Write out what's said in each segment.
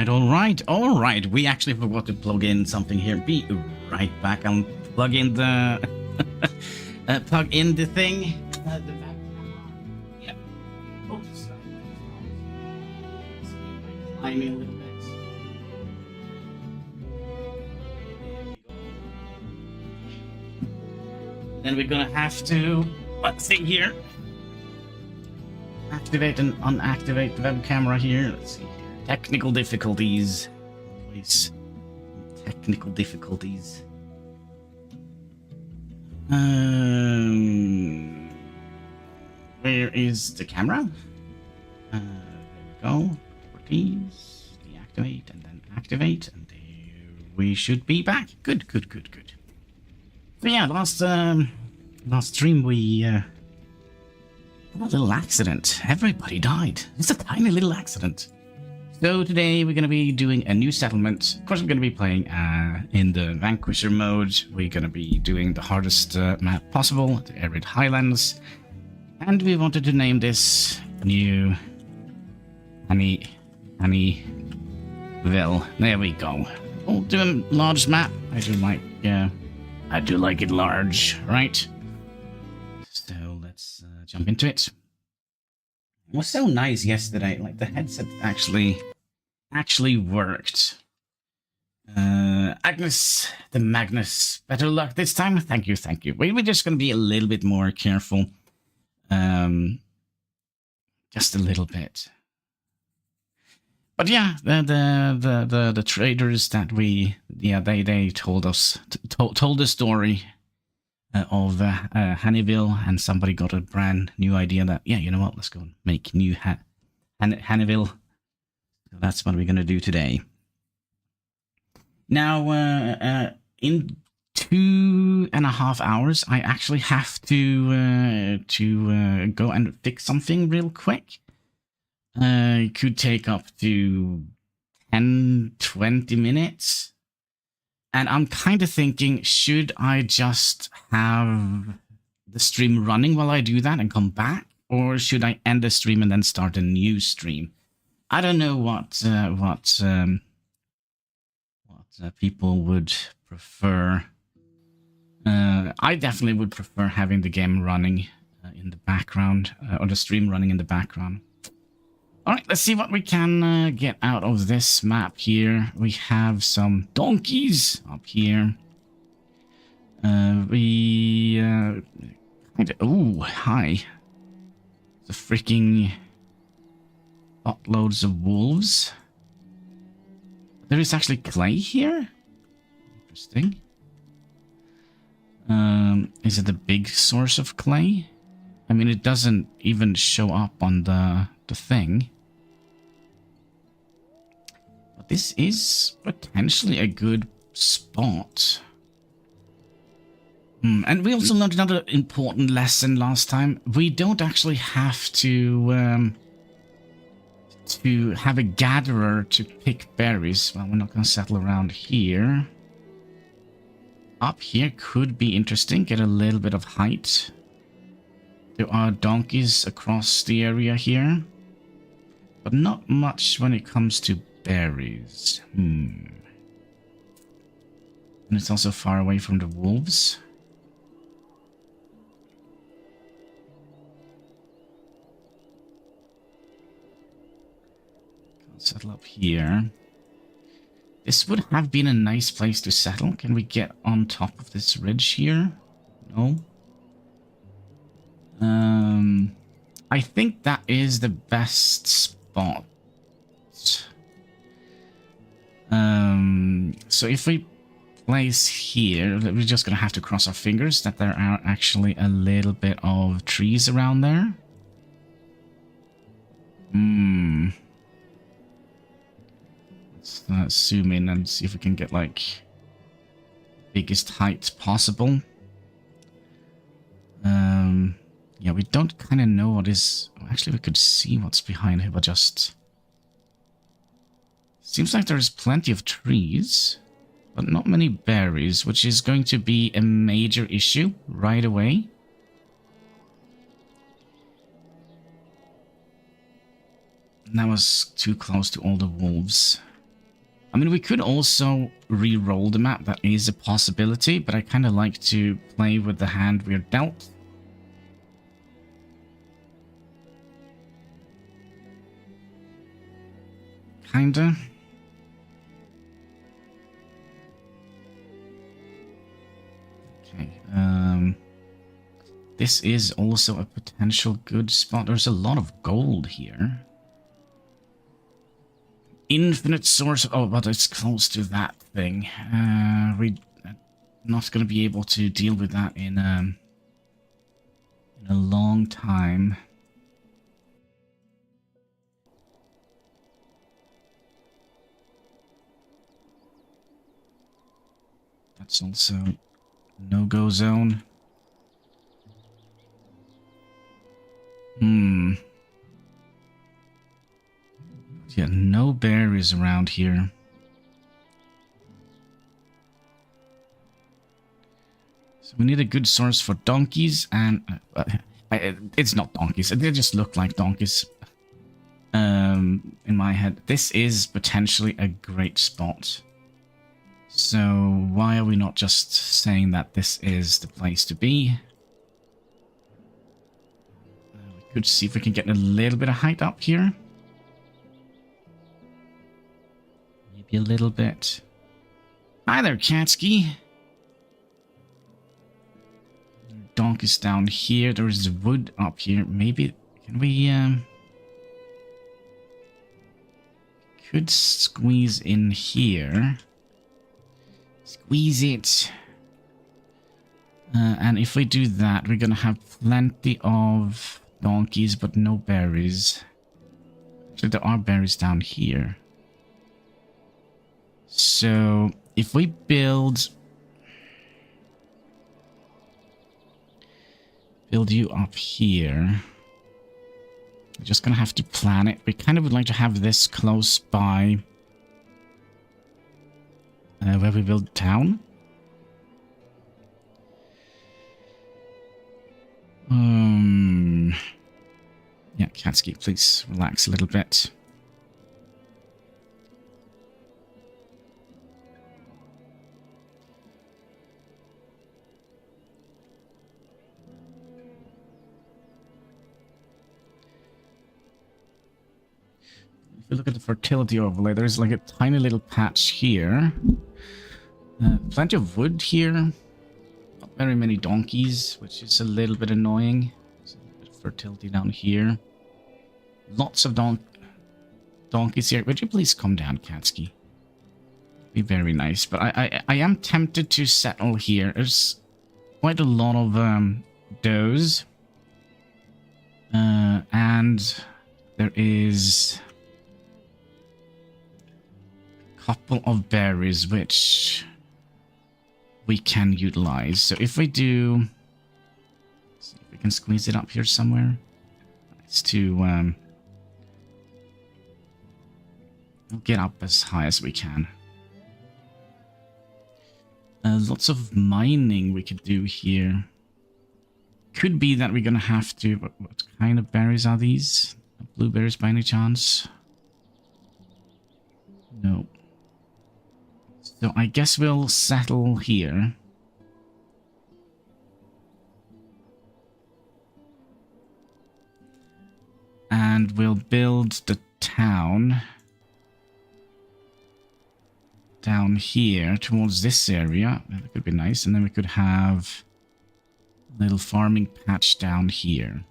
all right. We actually forgot to plug in something here. Be right back. I'll plug in the thing. The back camera. Yep. Oops. Climbing a little bit. Then we're gonna have to, let's see here, activate and unactivate the web camera here. Let's see here. Technical difficulties. Please. Technical difficulties. Where is the camera? There we go. Properties. Deactivate and then activate. And there we should be back. Good. So yeah, last stream we had a little accident. Everybody died. It's a tiny little accident. So today we're going to be doing a new settlement. Of course, we're going to be playing in the Vanquisher mode. We're going to be doing the hardest map possible, the Arid Highlands. And we wanted to name this new Hanniville. There we go. We'll do a large map. I do like it large, right? So let's jump into it. It was so nice yesterday. Like the headset actually worked. Agnes, the Magnus, better luck this time. Thank you. We're just gonna be a little bit more careful. Just a little bit. But yeah, the traders that they told us told the story of Hanniville, and somebody got a brand new idea that you know what, let's go and make new Hanniville. So that's what we're gonna do today. Now, in 2.5 hours, I actually have to go and fix something real quick. It could take up to 10-20 minutes. And I'm kind of thinking, should I just have the stream running while I do that and come back? Or should I end the stream and then start a new stream? I don't know what people would prefer. I definitely would prefer having the game running in the background, or the stream running in the background. Alright, let's see what we can get out of this map here. We have some donkeys up here. Oh, hi. The freaking buttloads of wolves. There is actually clay here? Interesting. Is it a big source of clay? I mean, it doesn't even show up on the thing. But this is potentially a good spot. And we also learned another important lesson last time. We don't actually have to have a gatherer to pick berries. Well, we're not going to settle around here. Up here could be interesting. Get a little bit of height. There are donkeys across the area here. But not much when it comes to berries. And it's also far away from the wolves. Settle up here. This would have been a nice place to settle. Can we get on top of this ridge here? No. I think that is the best spot. So if we place here, we're just gonna have to cross our fingers that there are actually a little bit of trees around there. Let's zoom in and see if we can get like biggest height possible. Yeah, we don't kind of know what is. Actually, we could see what's behind here, but just seems like there's plenty of trees, but not many berries, which is going to be a major issue right away. That was too close to all the wolves. I mean, we could also re-roll the map. That is a possibility, but I kind of like to play with the hand we're dealt. Kinda. Okay. This is also a potential good spot. There's a lot of gold here. Infinite source. Oh, but it's close to that thing. We're not going to be able to deal with that in a long time. That's also no-go zone. Yeah, no berries around here. So we need a good source for donkeys, and it's not donkeys. They just look like donkeys. In my head, this is potentially a great spot. So why are we not just saying that this is the place to be? We could see if we can get a little bit of height up here. Maybe a little bit. Hi there, Katsky. Donkeys down here. There's wood up here. Maybe can we could squeeze in here. Squeeze it. And if we do that, we're gonna have plenty of donkeys, but no berries. Actually, there are berries down here. So if we build you up here, we're just gonna have to plan it. We kind of would like to have this close by where we build town. Yeah, Katsky, please relax a little bit. If you look at the fertility overlay, there's like a tiny little patch here. Plenty of wood here. Not very many donkeys, which is a little bit annoying. There's a bit of fertility down here. Lots of donkeys here. Would you please come down, Katsky? Be very nice. But I am tempted to settle here. There's quite a lot of does. And there is a couple of berries which we can utilize. So if we do, see if we can squeeze it up here somewhere. It's to get up as high as we can. Lots of mining we could do here. Could be that we're gonna have to. What kind of berries are these? Blueberries by any chance? No. So I guess we'll settle here. And we'll build the town down here towards this area. That could be nice. And then we could have a little farming patch down here.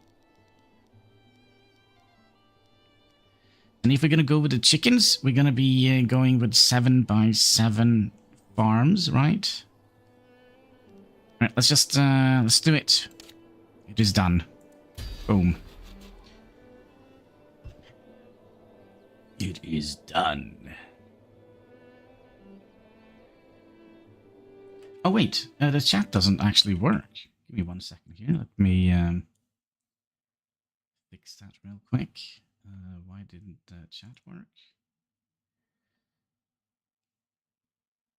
And if we're going to go with the chickens, we're going to be going with 7x7 farms, right? All right, let's just, let's do it. It is done. Boom. It is done. Oh, wait, the chat doesn't actually work. Give me 1 second here. Let me fix that real quick. Why didn't the chat work?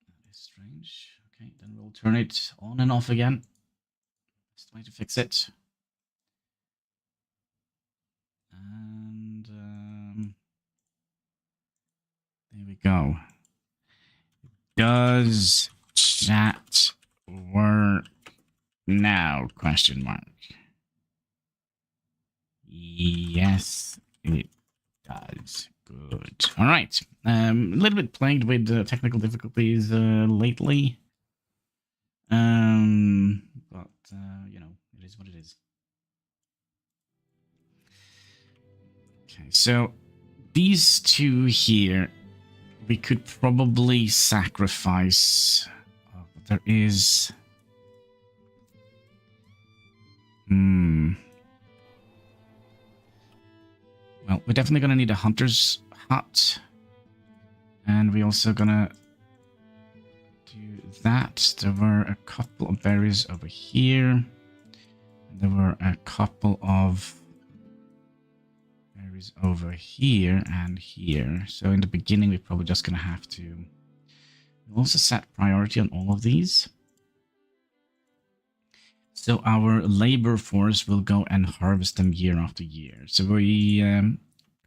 That is strange. Okay, then we'll turn it on and off again. Best way to fix it. And there we go. Does chat work now? Question mark. Yes, it does. Good. All right. A little bit plagued with technical difficulties lately. But you know, it is what it is. Okay, so these two here, we could probably sacrifice. But there is. Well, we're definitely gonna need a hunter's hut, and we're also gonna do that. There were a couple of berries over here. There were a couple of berries over here and here. So in the beginning, we're probably just gonna have to also set priority on all of these. So our labor force will go and harvest them year after year. So we kind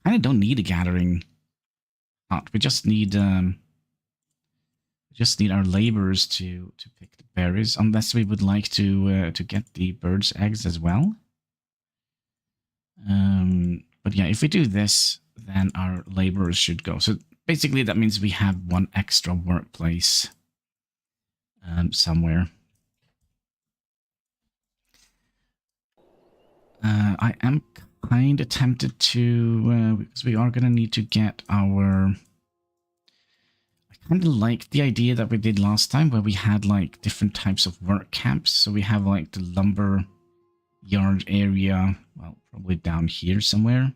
of don't need a gathering hut. We just need our laborers to pick the berries, unless we would like to get the birds' eggs as well. But yeah, if we do this, then our laborers should go. So basically, that means we have one extra workplace somewhere. I am kind of tempted to, because we are going to need to get our... I kind of like the idea that we did last time, where we had like different types of work camps. So we have like the lumber yard area, well, probably down here somewhere,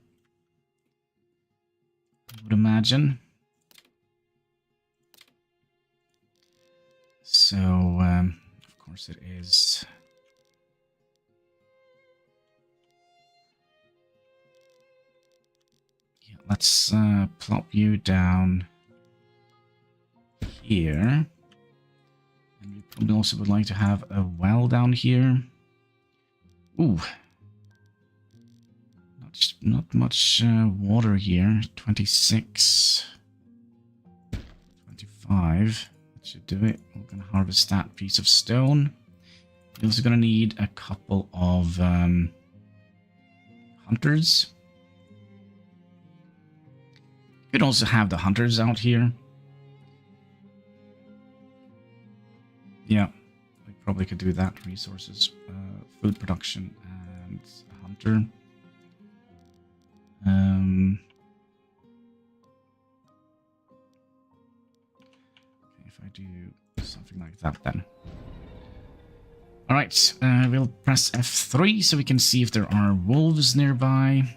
I would imagine. So, of course it is... Let's plop you down here. And we probably also would like to have a well down here. Ooh. Not much water here. 26. 25. That should do it. We're going to harvest that piece of stone. We're also going to need a couple of hunters. Could also have the hunters out here. Yeah, we probably could do that. Resources, food production, and a hunter. Okay, if I do something like that, then. All right, we'll press F3 so we can see if there are wolves nearby.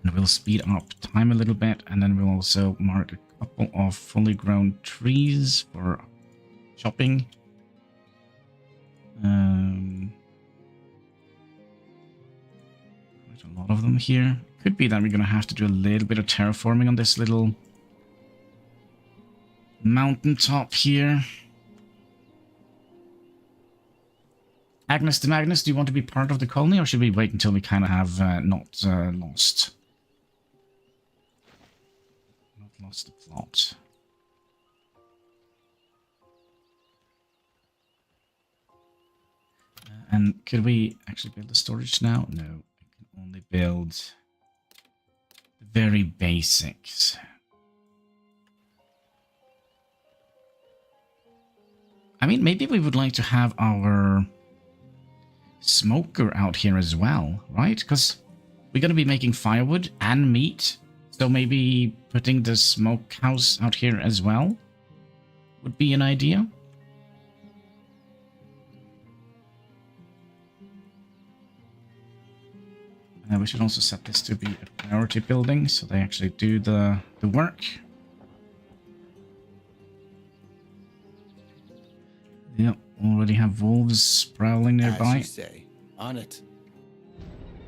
And we'll speed up time a little bit, and then we'll also mark a couple of fully grown trees for chopping. Quite a lot of them here. Could be that we're going to have to do a little bit of terraforming on this little mountaintop here. Agnes to Magnus, do you want to be part of the colony, or should we wait until we kind of have not lost the plot? And could we actually build the storage now? No, we can only build the very basics. I mean, maybe we would like to have our smoker out here as well, right? Because we're going to be making firewood and meat, so maybe putting the smokehouse out here as well would be an idea. We should also set this to be a priority building, so they actually do the work. Yep, already have wolves prowling nearby. As you say, on it.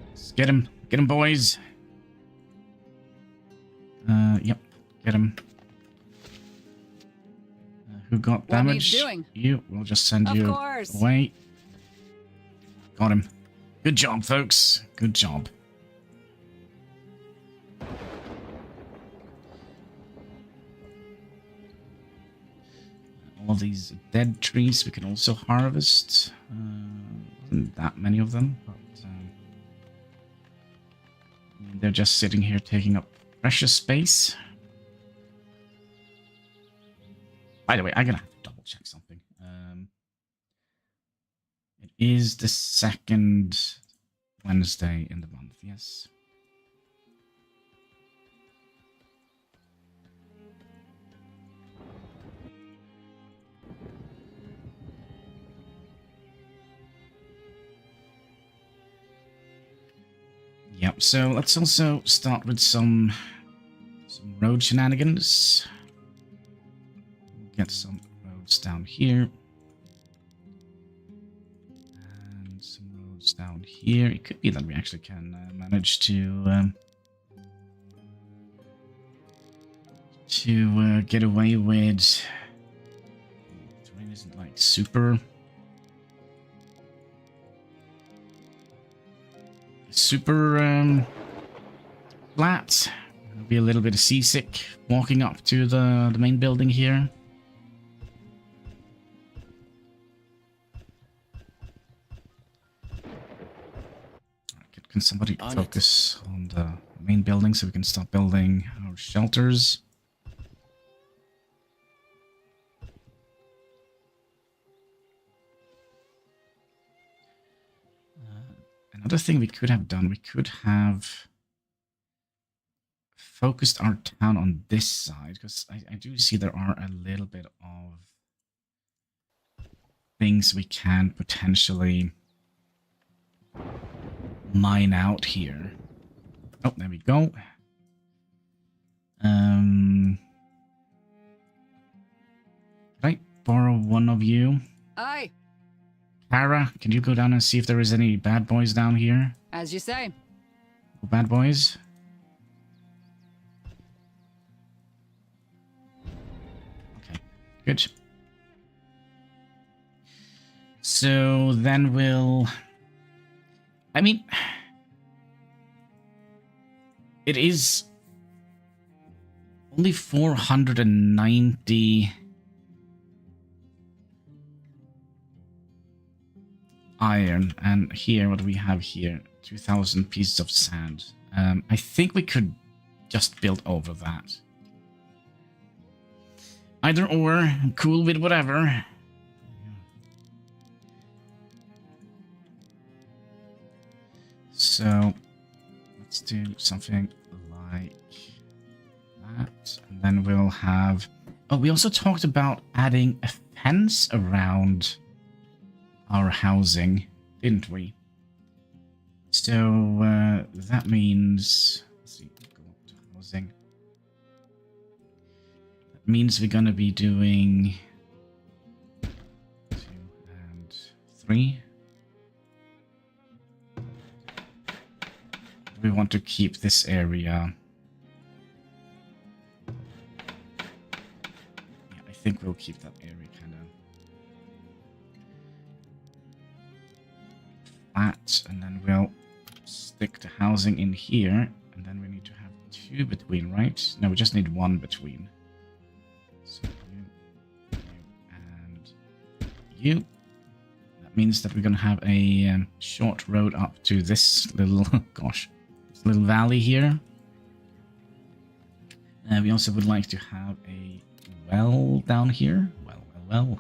Let's get him, boys. Yep, get him. Who got damaged? What are you doing? You. We'll just send you away. Got him. Good job, folks. Good job. all these dead trees we can also harvest. Wasn't that many of them, but they're just sitting here taking up precious space. By the way, I'm gonna have to double check something. It is the second Wednesday in the month, yes. Yep, so let's also start with some road shenanigans. Get some roads down here. And some roads down here. It could be that we actually can manage to get away with... Terrain isn't like super flat. I'll be a little bit seasick walking up to the main building here. Can somebody focus on the main building so we can start building our shelters? Another thing we could have done, we could have focused our town on this side, because I do see there are a little bit of things we can potentially mine out here. Oh, there we go. Can I borrow one of you? Aye. Kara, can you go down and see if there is any bad boys down here? As you say. Oh, bad boys? Okay, good. So then we'll... I mean... It is only 490 iron, and here, what do we have here? 2,000 pieces of sand. I think we could just build over that. Either or, I'm cool with whatever. So, let's do something like that. And then we'll have... Oh, we also talked about adding a fence around our housing, didn't we? So, that means... Let's see, go up to housing. That means we're gonna be doing... 2 and 3. We want to keep this area. Yeah, I think we'll keep that area kind of flat, and then we'll stick the housing in here, and then we need to have 2 between, right? No, we just need 1 between. So you, and you. That means that we're gonna have a short road up to this little, gosh, little valley here. We also would like to have a well down here. Well.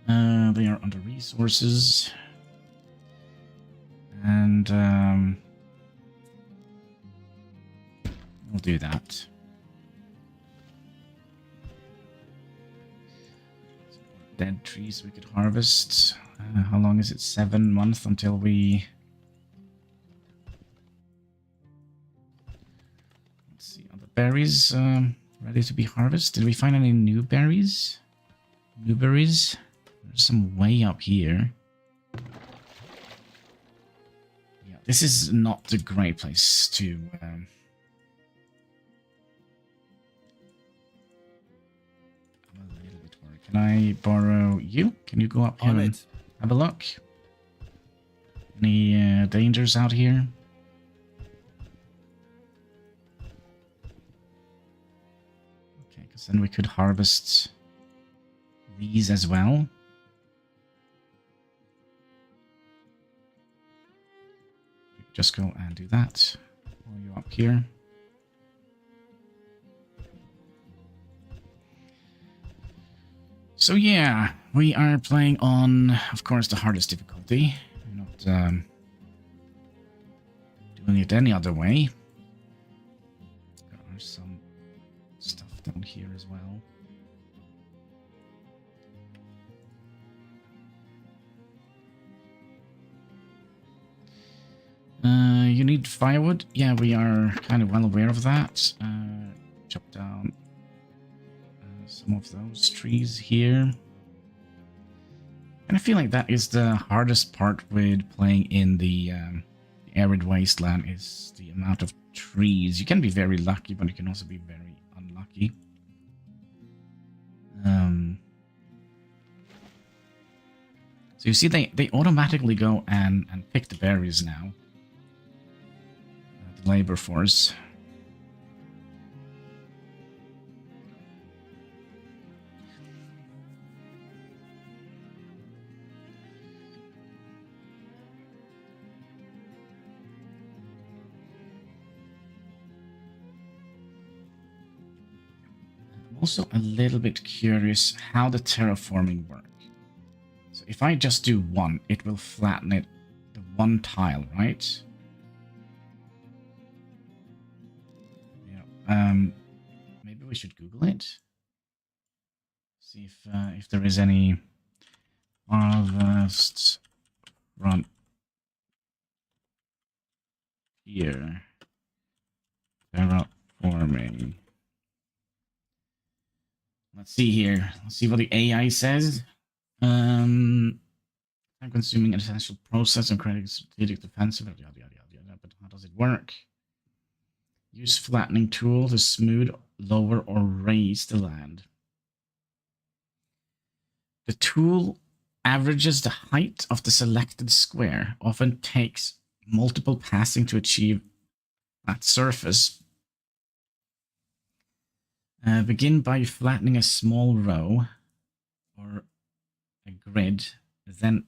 They are under resources. And we'll do that. Dead trees we could harvest. How long is it? 7 months until we... Berries ready to be harvested. Did we find any new berries? New berries? There's some way up here. Yeah, this is not a great place to... I'm a little bit worried. Can I borrow you? Can you go up here and have a look? Any dangers out here? Then we could harvest these as well. Just go and do that while you're up here. So yeah, we are playing on, of course, the hardest difficulty. I'm not doing it any other way. There's some stuff down here as well. You need firewood? Yeah, we are kind of well aware of that. Chop down some of those trees here. And I feel like that is the hardest part with playing in the arid wasteland, is the amount of trees. You can be very lucky, but you can also be very unlucky. So you see they automatically go and pick the berries now. The labor force. Also a little bit curious how the terraforming works. So if I just do one, it will flatten it, the one tile, right? Yeah. Maybe we should Google it. See if there is any farthest front here. Terraforming. Let's see here. Let's see what the AI says. Time consuming an essential process and creating strategic defensive. Yada, yada, yada, yada. But how does it work? Use flattening tool to smooth, lower, or raise the land. The tool averages the height of the selected square. Often takes multiple passing to achieve that surface. Begin by flattening a small row or a grid, then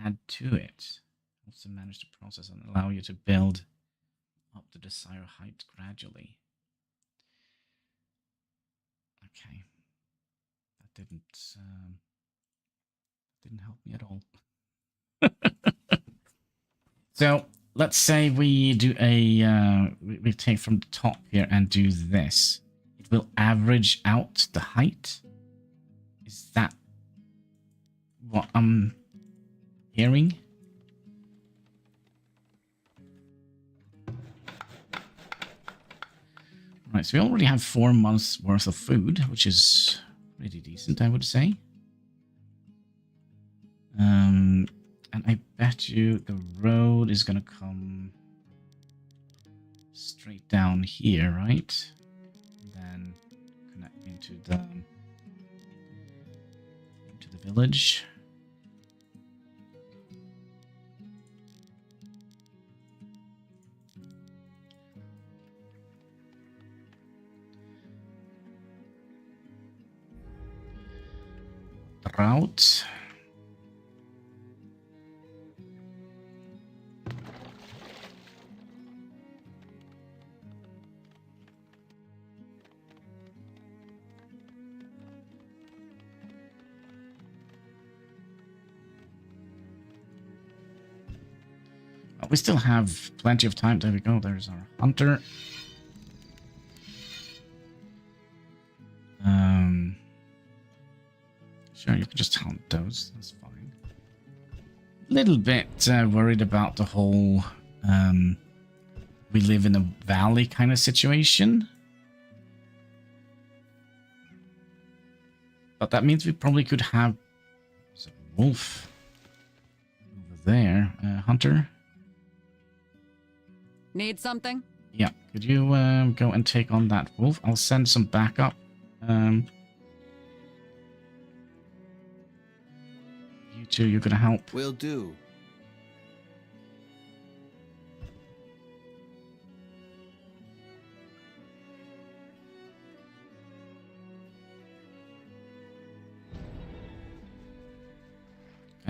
add to it. Also manage the process and allow you to build up the desired height gradually. Okay, that didn't help me at all. So let's say we do a we take from the top here and do this. It will average out the height. Is that what I'm hearing? Right, so we already have 4 months worth of food, which is pretty decent, I would say. And I bet you the road is gonna come straight down here, right? And then connect into the village. Route. Well, we still have plenty of time. There we go. There's our hunter. Sure, you can just hunt those. That's fine. Little bit worried about the whole we live in a valley kind of situation. But that means we probably could have a wolf over there. Hunter? Need something? Yeah, could you go and take on that wolf? I'll send some backup. You two, you're gonna help. Will do.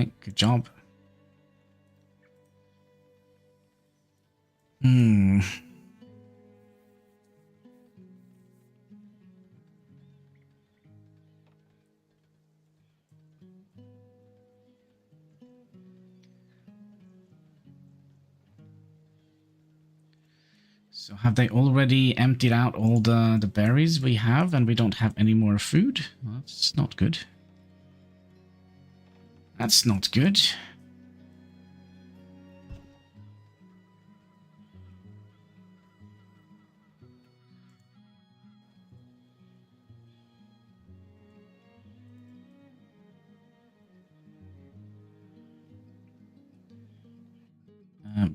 Okay, good job. Hmm. So have they already emptied out all the berries we have and we don't have any more food? Well, that's not good. That's not good.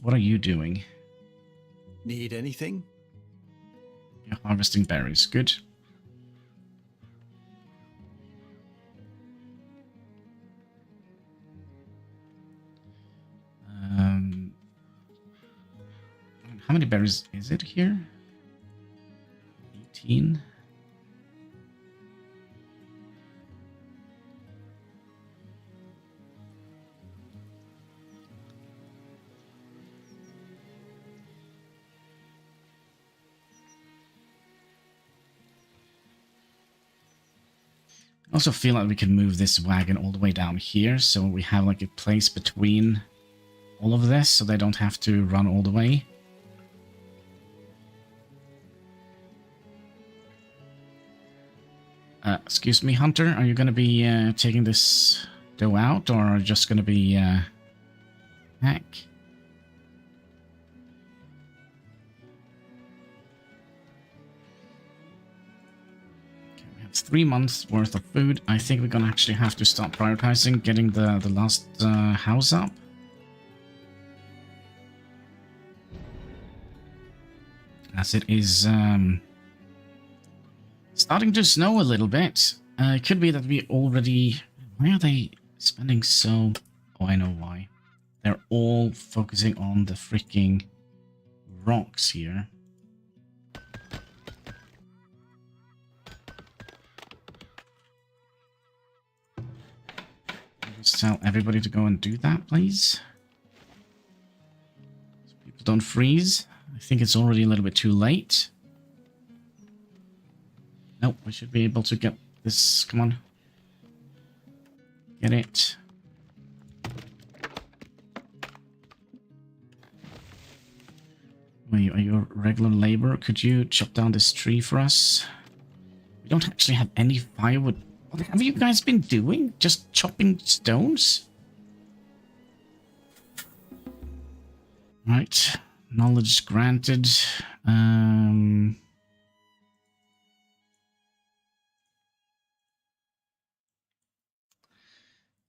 What are you doing? Need anything? You're harvesting berries. Good. How many berries is it here? 18. I also feel like we can move this wagon all the way down here, so we have like a place between all of this, so they don't have to run all the way. Excuse me, Hunter, are you going to be taking this dough out, or are you just going to be heck? It's 3 months worth of food. I think we're gonna actually have to start prioritizing getting the last house up. As it is starting to snow a little bit. It could be that we already... Why are they spending so... Oh, I know why. They're all focusing on the freaking rocks here. Just tell everybody to go and do that, please. So people don't freeze. I think it's already a little bit too late. Nope, we should be able to get this. Come on. Get it. Wait, are you a regular laborer? Could you chop down this tree for us? We don't actually have any firewood. What have you guys been doing? Just chopping stones? Right. Knowledge granted.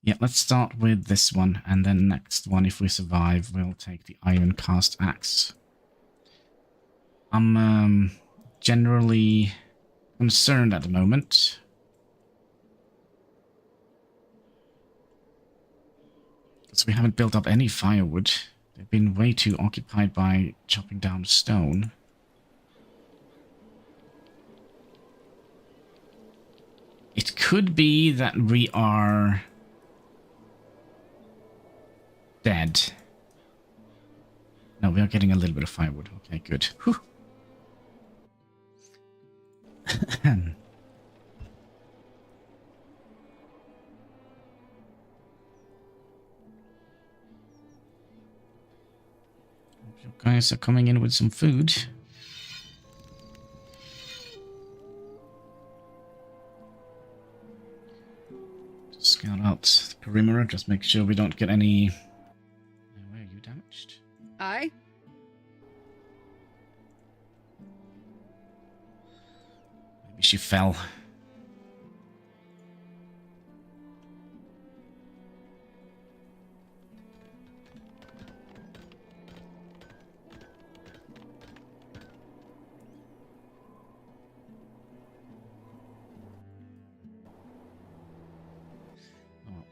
Yeah, let's start with this one. And then next one, if we survive, we'll take the iron cast axe. I'm generally concerned at the moment. So we haven't built up any firewood. They've been way too occupied by chopping down stone. It could be that we are dead. No, we are getting a little bit of firewood. Okay, good. Whew. You guys are coming in with some food. Scout out the perimeter, just make sure we don't get any... Where are you damaged? Aye. Maybe she fell.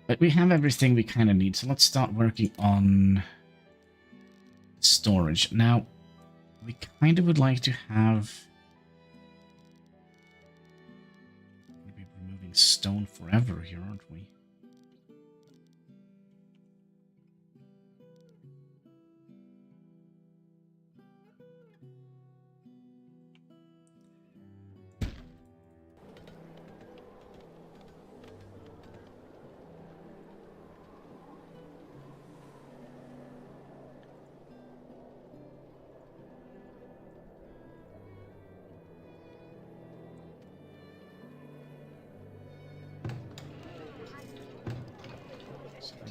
But we have everything we kind of need, so let's start working on storage. Now, we kind of would like to have... We'll be removing stone forever here, aren't we?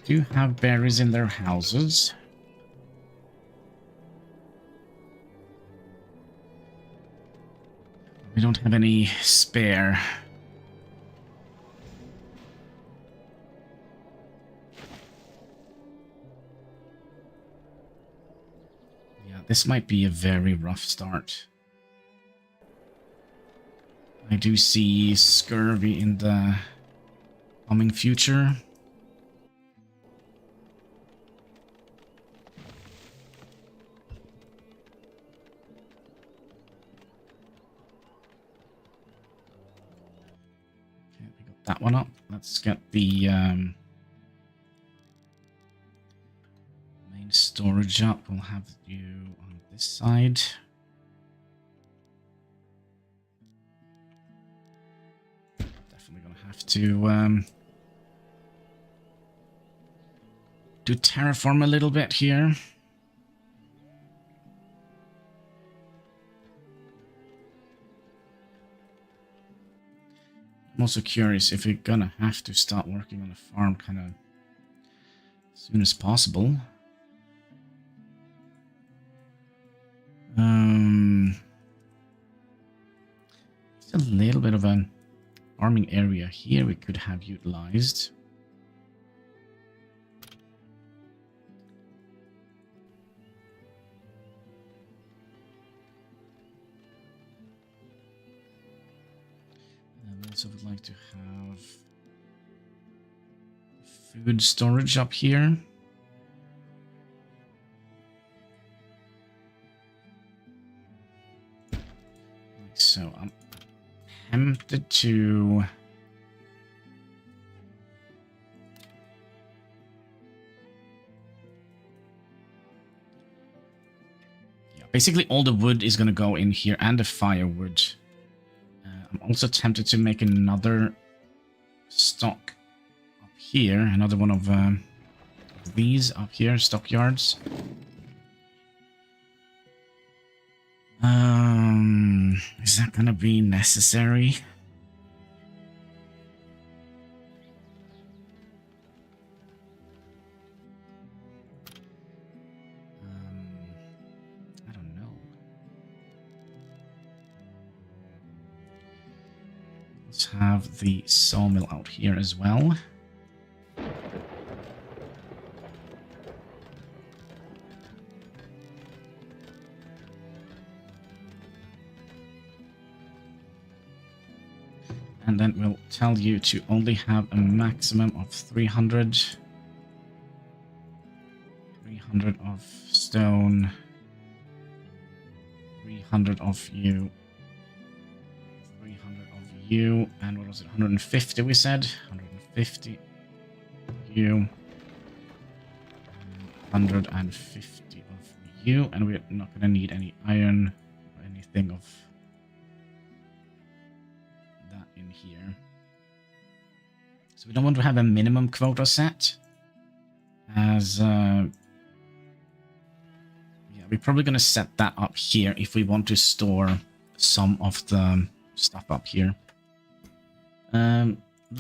do have berries in their houses. We don't have any spare. Yeah, this might be a very rough start. I do see scurvy in the coming future. Okay, we got that one up. Let's get the main storage up. We'll have you on this side. Definitely gonna have to do terraform a little bit here. I'm also curious if we're gonna have to start working on a farm kind of as soon as possible. It's a little bit of an farming area here we could have utilized. And I also would like to have food storage up here. Like so, I'm tempted to basically all the wood is going to go in here and the firewood. I'm also tempted to make another stock up here, another one of these up here, stockyards. Is that going to be necessary? I don't know. Let's have the sawmill out here as well. And then we'll tell you to only have a maximum of 300. 300 of stone. 300 of you. 300 of you. And what was it? 150 we said? 150 of you. 150 of you. And we're not going to need any iron or anything of that in here. So we don't want to have a minimum quota set. As yeah, we're probably going to set that up here if we want to store some of the stuff up here.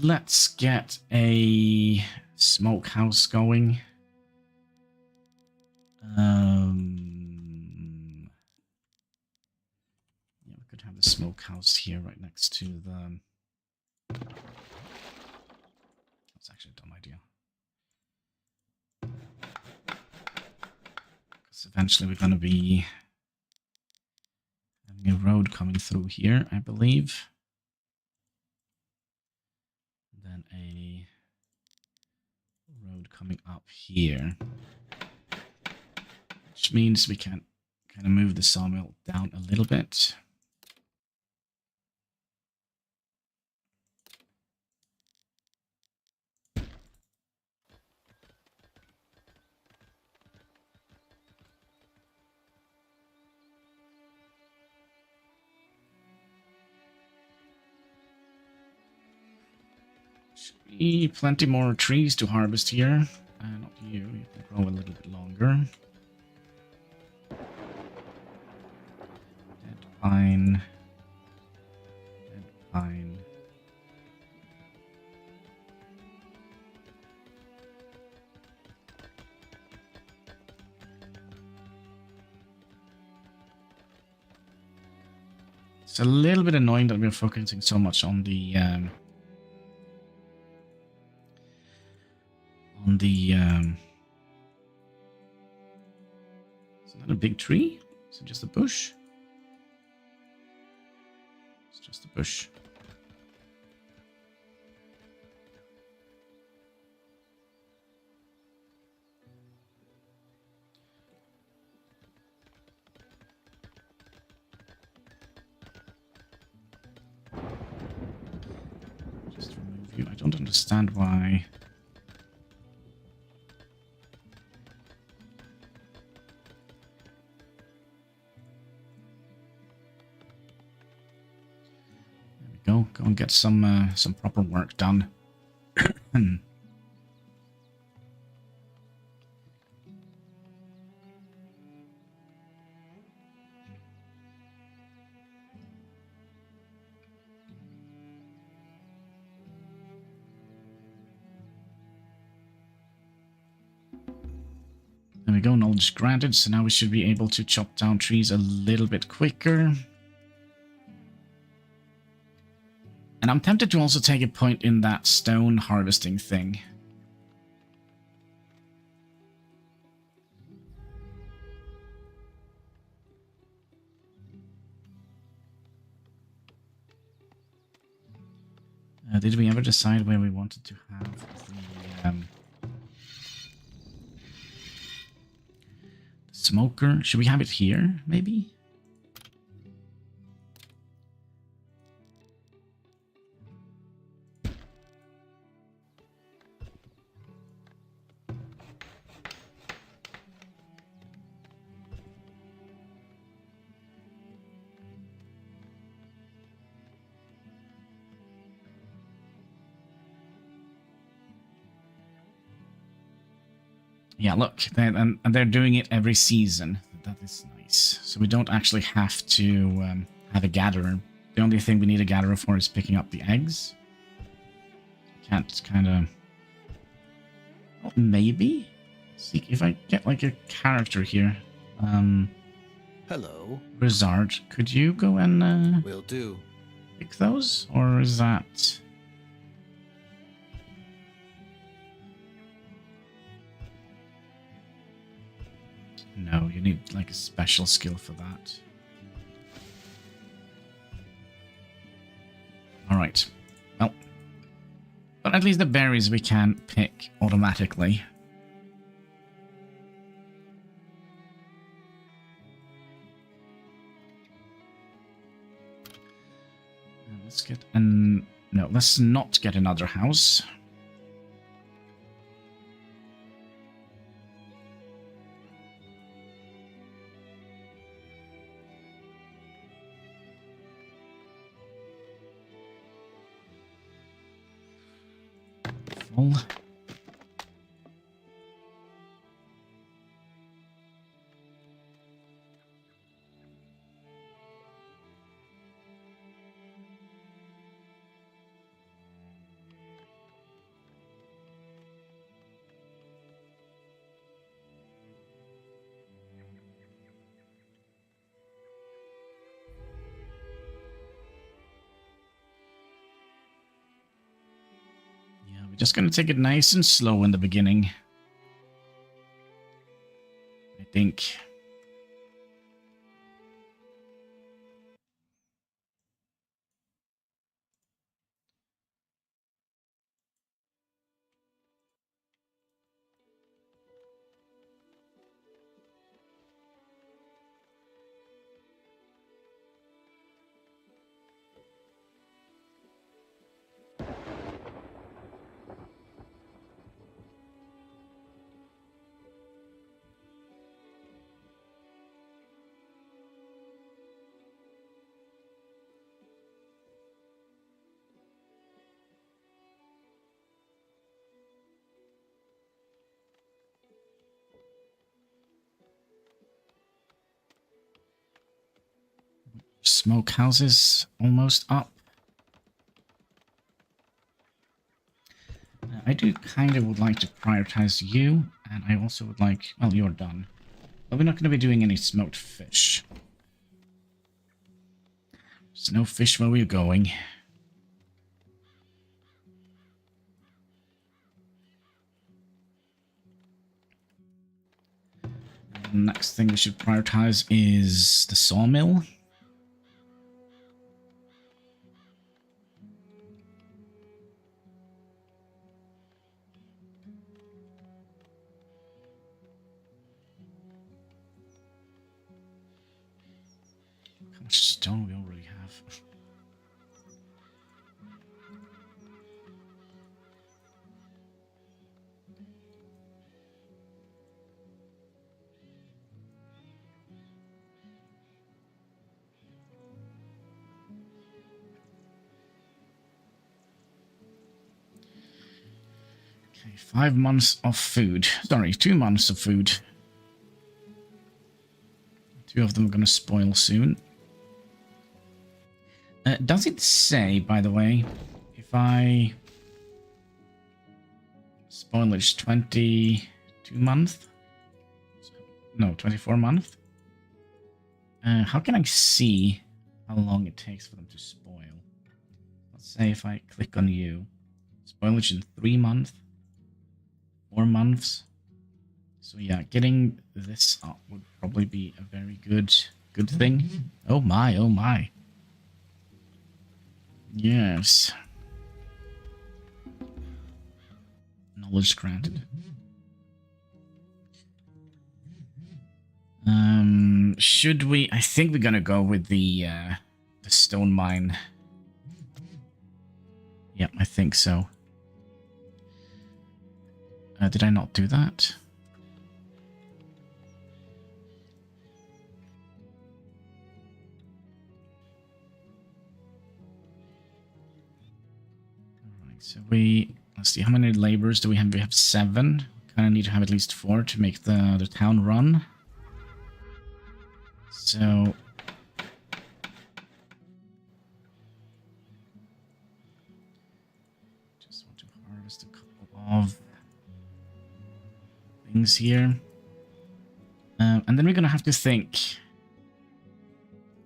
Let's get a smokehouse going. Yeah, we could have the smokehouse here right next to the... That's actually a dumb idea. Because eventually we're going to be having a road coming through here, I believe. And then a road coming up here. Which means we can kind of move the sawmill down a little bit. Should be plenty more trees to harvest here. Not you, you can grow a little bit longer. Dead pine. Dead pine. It's a little bit annoying that we're focusing so much on the is that a big tree? Is it just a bush? It's just a bush. Just remove you. I don't understand why. Go and get some proper work done. There we go, knowledge granted, so now we should be able to chop down trees a little bit quicker. And I'm tempted to also take a point in that stone harvesting thing. Did we ever decide where we wanted to have the smoker? Should we have it here, maybe? Yeah, look, and they're doing it every season. That is nice. So we don't actually have to have a gatherer. The only thing we need a gatherer for is picking up the eggs. Can't kind of... Oh, maybe? See if I get like a character here. Hello. Blizzard, could you go and Will do. pick those? Or is that... No, you need like a special skill for that. Alright. Well. But at least the berries we can pick automatically. Let's get an... No, let's not get another house. Full. Just gonna take it nice and slow in the beginning. I think. Smokehouses almost up. I do kind of would like to prioritize you, and I also would like... Well, you're done. But we're not going to be doing any smoked fish. There's no fish where we're going. Next thing we should prioritize is the sawmill. How much stone we already have? Okay, 5 months of food. Sorry, 2 months of food. 2 of them are going to spoil soon. Does it say, by the way, if I spoilage 22 month? No, 24 month? How can I see how long it takes for them to spoil? Let's say if I click on you. Spoilage in 3 months. 4 months. So yeah, getting this up would probably be a very good thing. Oh my, oh my. Yes. Knowledge granted. Should we? I think we're gonna go with the stone mine. Yep, I think so. Did I not do that? Alright, so let's see, how many laborers do we have? We have 7. Kind of need to have at least 4 to make the town run. So just want to harvest a couple of things here. And then we're gonna have to think.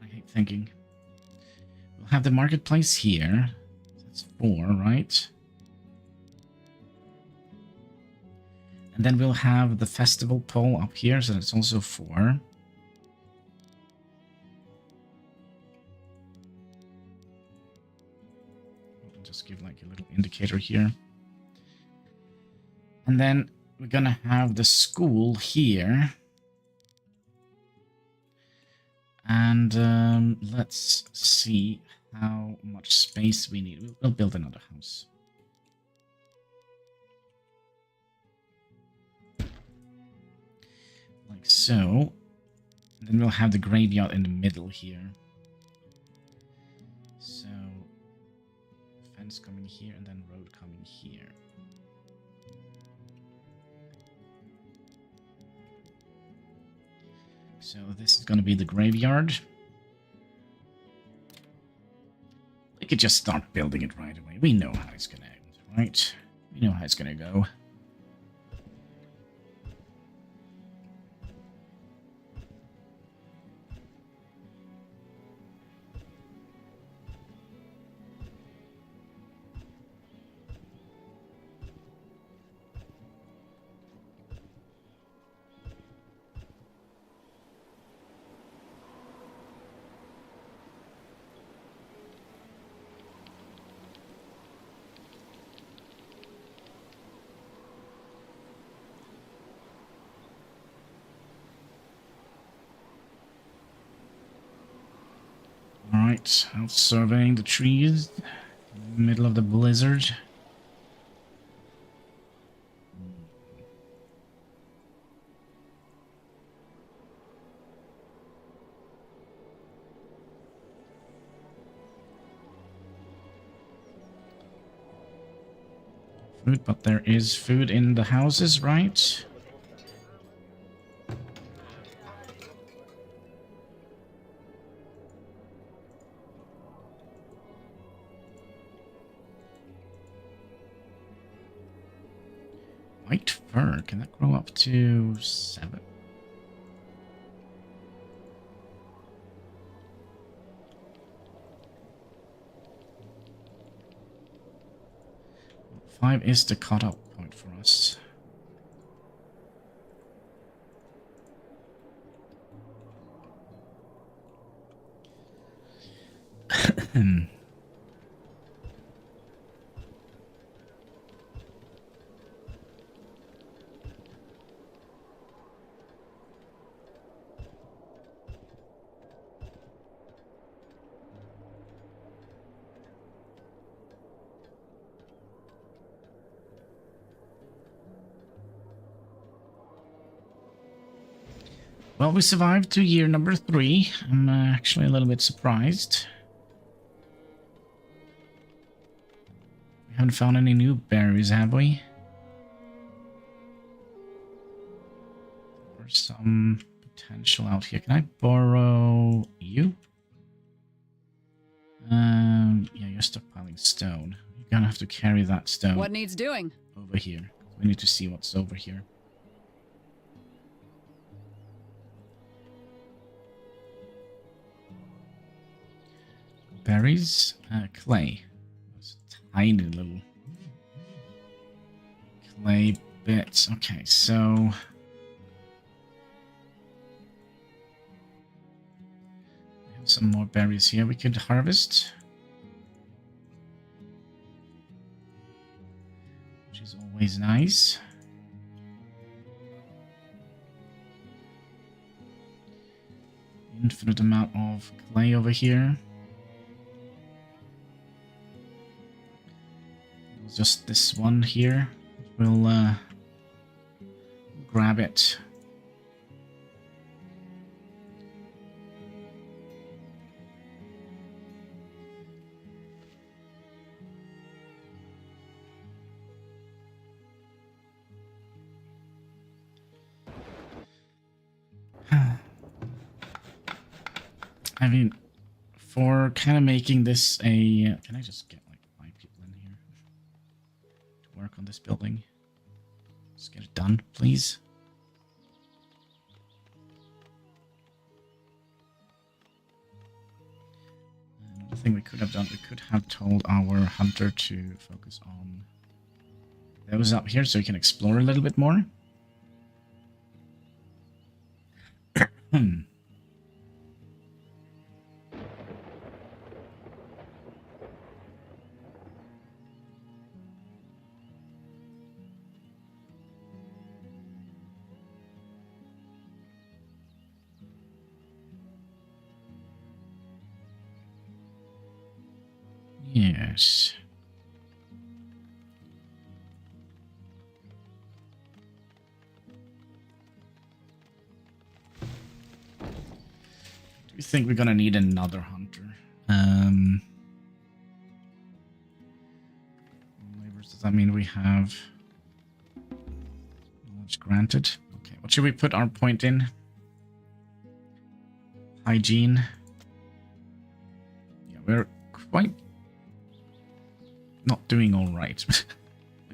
I hate thinking. We'll have the marketplace here. That's 4, right? And then we'll have the festival pole up here, so that's also 4. I'll just give like a little indicator here. And then we're gonna have the school here. And let's see how much space we need. We'll build another house. Like so. And then we'll have the graveyard in the middle here. So, fence coming here and then road coming here. So this is going to be the graveyard. We could just start building it right away. We know how it's going to end, right? We know how it's going to go. Alright, out surveying the trees in the middle of the blizzard. Food, but there is food in the houses, right? White fur, can that grow up to 7? 5 is the cutoff point for us. Well, we survived to year number 3. I'm actually a little bit surprised. We haven't found any new berries, have we? There's some potential out here. Can I borrow you? Yeah, you're stockpiling stone. You're gonna have to carry that stone. What needs doing? Over here. We need to see what's over here. Berries, clay. Those tiny little clay bits. Okay, so we have some more berries here we could harvest, which is always nice. Infinite amount of clay over here. Just this one here. We'll grab it. I mean, for kind of making this a... Can I just get like 5 people in here to work on this building? Just get it done, please. Another thing we could have done, we could have told our hunter to focus on those up here so he can explore a little bit more. Yes. Do you think we're gonna need another hunter? Labors, does that mean we have knowledge granted? Okay, what should we put our point in? Hygiene. Yeah, we're quite not doing all right.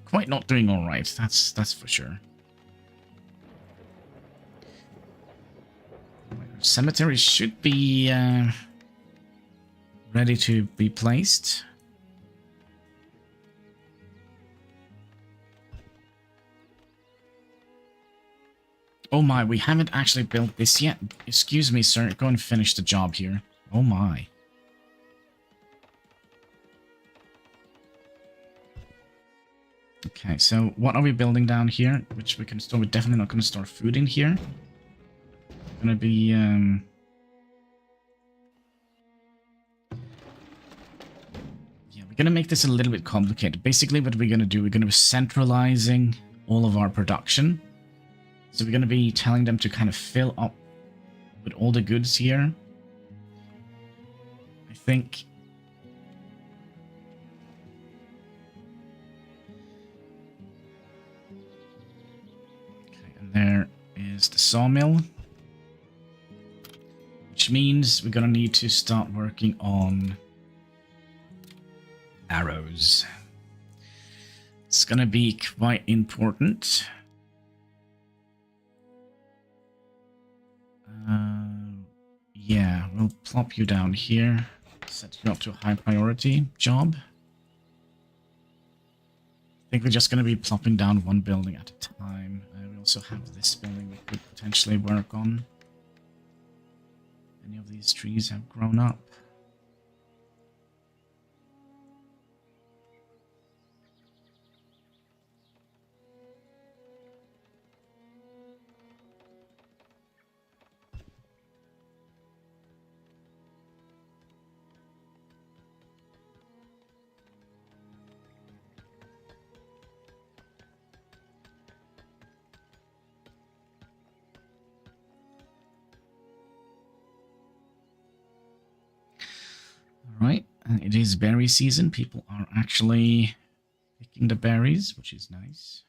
Quite not doing all right. That's for sure. Cemetery should be ready to be placed. Oh my, we haven't actually built this yet. Excuse me, sir. Go and finish the job here. Oh my. Okay, so what are we building down here? Which we can store. We're definitely not going to store food in here. Going to be yeah, we're going to make this a little bit complicated. Basically what we're going to do, we're going to be centralizing all of our production. So we're going to be telling them to kind of fill up with all the goods here. I think there is the sawmill, which means we're gonna need to start working on arrows. It's gonna be quite important. Yeah, we'll plop you down here, set you up to a high priority job. I think we're just going to be plopping down one building at a time. We also have this building we could potentially work on. Any of these trees have grown up. Right, it is berry season. People are actually picking the berries, which is nice.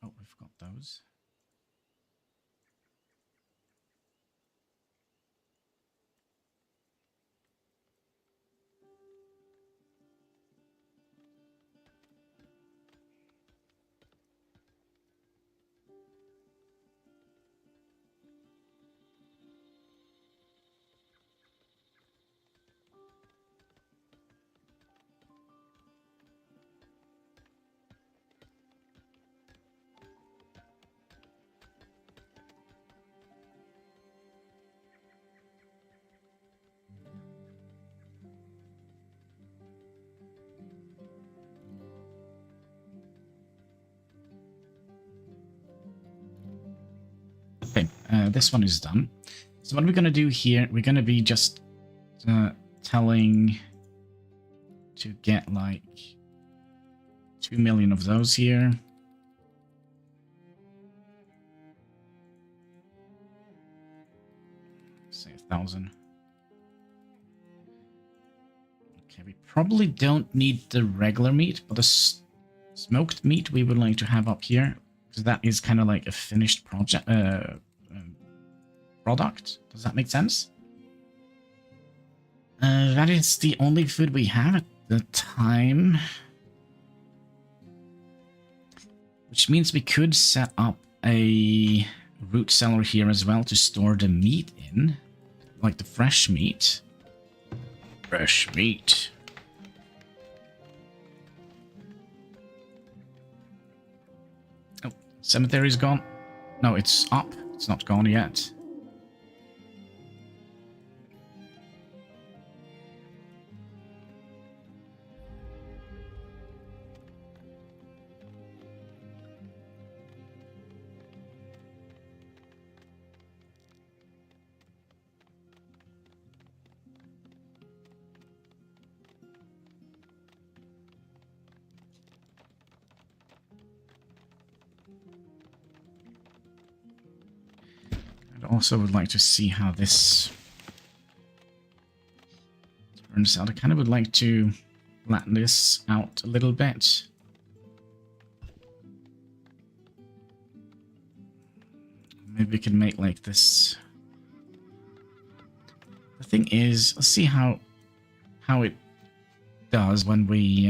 Oh, we've got those. Okay, this one is done. So what we're going to do here, we're going to be just telling to get like 2 million of those here. Say 1,000. Okay, we probably don't need the regular meat, but the smoked meat we would like to have up here. Because that is kind of like a finished project product. Does that make sense? That is the only food we have at the time. Which means we could set up a root cellar here as well to store the meat in. Like the fresh meat. Fresh meat. Cemetery's gone. No, it's up. It's not gone yet. Also would like to see how this turns out. I kind of would like to flatten this out a little bit. Maybe we can make like this. The thing is, let's see how it does when we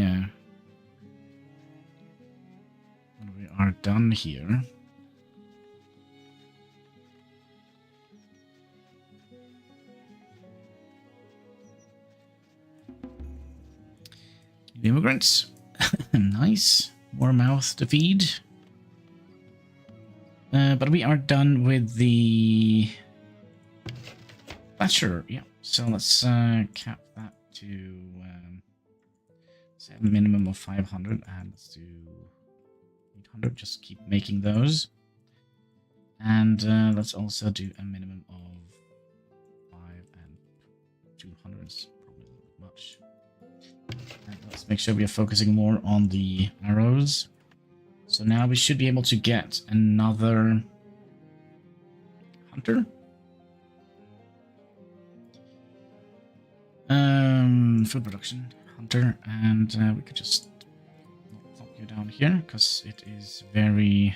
are done here. The immigrants. Nice. More mouth to feed. But we are done with the Thatcher. Yeah. So let's cap that to say a minimum of 500, and let's do 800. Just keep making those. And let's also do a minimum of 5 and 200 is probably a little bit much. And let's make sure we are focusing more on the arrows. So now we should be able to get another hunter. Food production hunter, and we could just plop you down here because it is very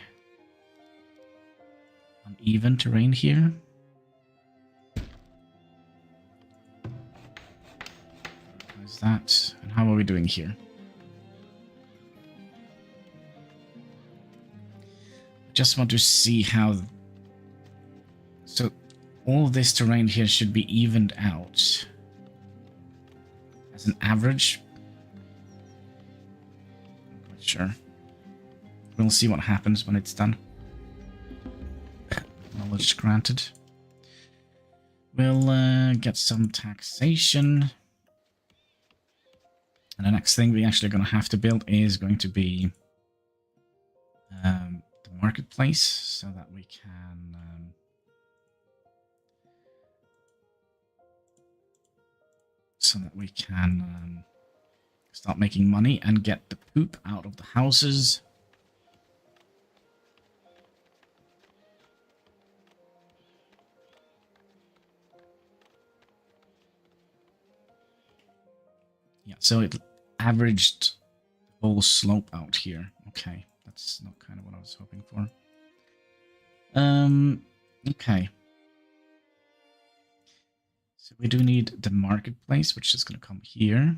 uneven terrain here. How's that? And how are we doing here? Just want to see how. So all this terrain here should be evened out as an average. Sure. We'll see what happens when it's done. Knowledge granted. We'll get some taxation. And the next thing we're actually going to have to build is going to be the marketplace, so that we can start making money and get the poop out of the houses. Yeah, so it averaged the whole slope out here. Okay, that's not kind of what I was hoping for. Okay. So we do need the marketplace, which is going to come here.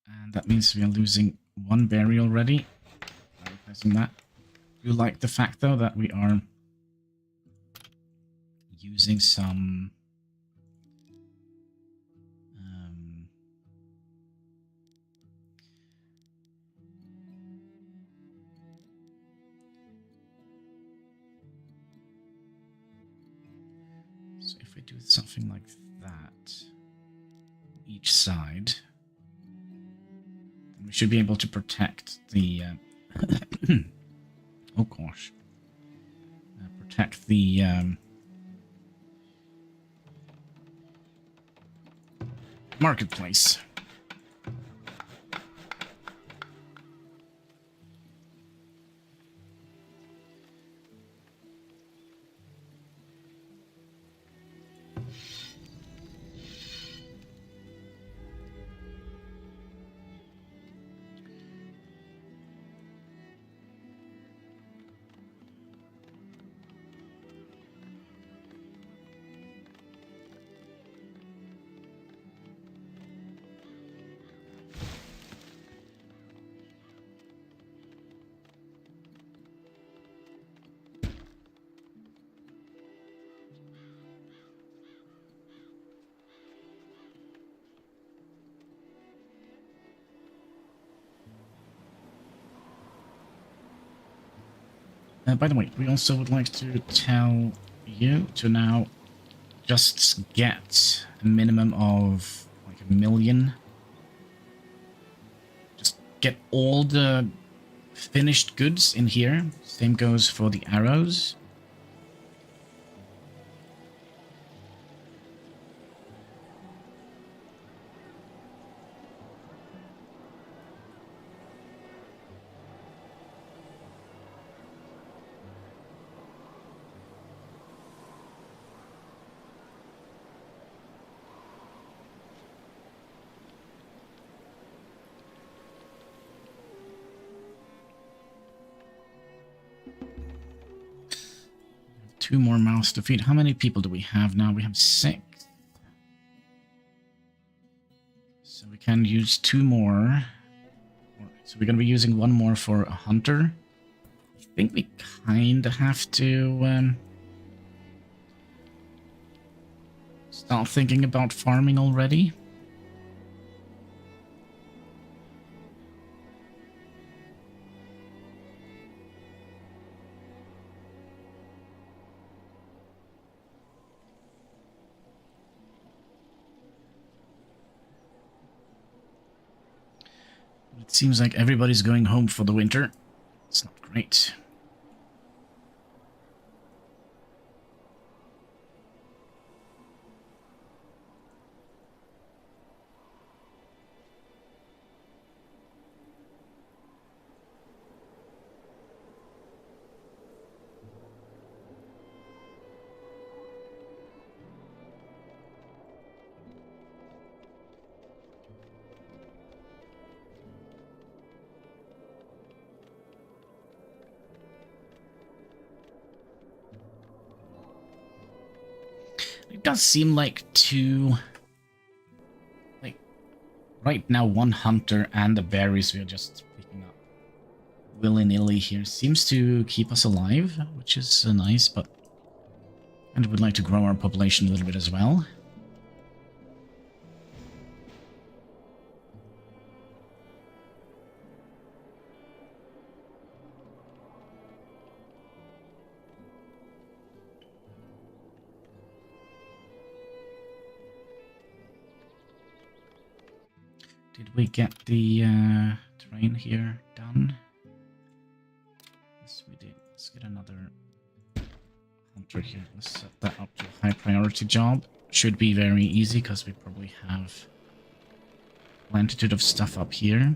And that means we are losing one berry already. Replacing that. I do like the fact, though, that we are using some so if we do something like that each side, then we should be able to protect the oh gosh, protect the marketplace. By the way, we also would like to tell you to now just get a minimum of like 1 million. Just get all the finished goods in here. Same goes for the arrows. Two more mouths to feed. How many people do we have now? We have 6. So we can use 2 more. So we're going to be using 1 more for a hunter. I think we kind of have to start thinking about farming already. It seems like everybody's going home for the winter. It's not great. It does seem like right now 1 hunter and the berries we're just picking up willy-nilly here seems to keep us alive, which is nice, but and would like to grow our population a little bit as well. Did we get the terrain here done? Yes, we did. Let's get another hunter here. Let's set that up to a high priority job. Should be very easy because we probably have plenitude of stuff up here.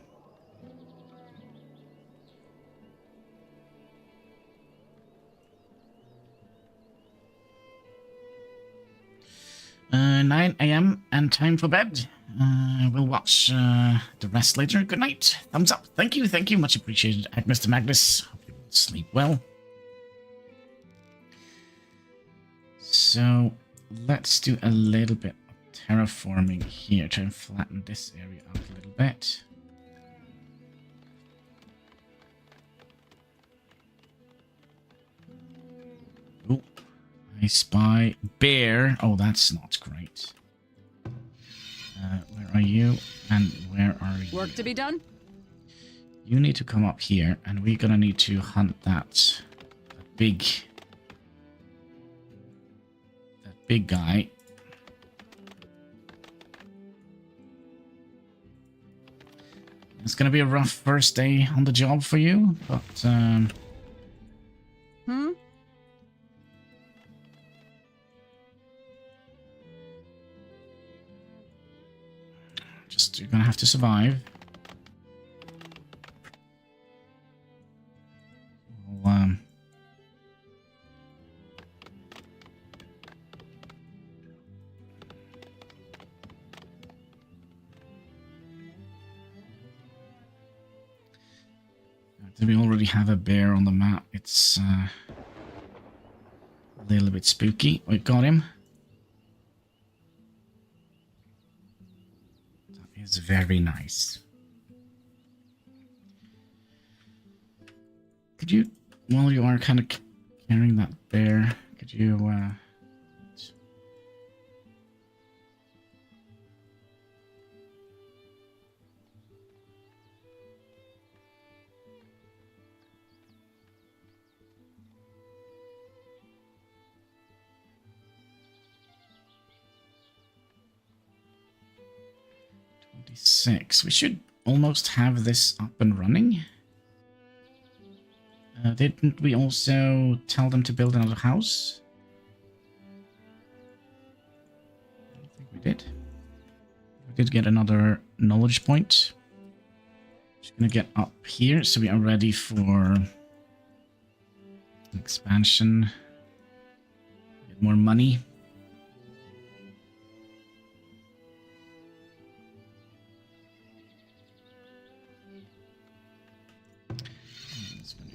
9 a.m. and time for bed. We'll watch the rest later. Good night. Thumbs up. Thank you. Much appreciated, Mr. Magnus. Hope you will sleep well. So, let's do a little bit of terraforming here. Try and flatten this area out a little bit. Oh, I spy bear. Oh, that's not great. Where are you? And where are you? Work to be done? You need to come up here, and we're gonna need to hunt that big guy. It's gonna be a rough first day on the job for you, but just you're gonna have to survive. Well, we already have a bear on the map. It's a little bit spooky. We got him. That is very nice. Could you, while you are kind of carrying that bear, could you we should almost have this up and running. Didn't we also tell them to build another house? I don't think we did. We did get another knowledge point. Just gonna get up here so we are ready for expansion. Get more money.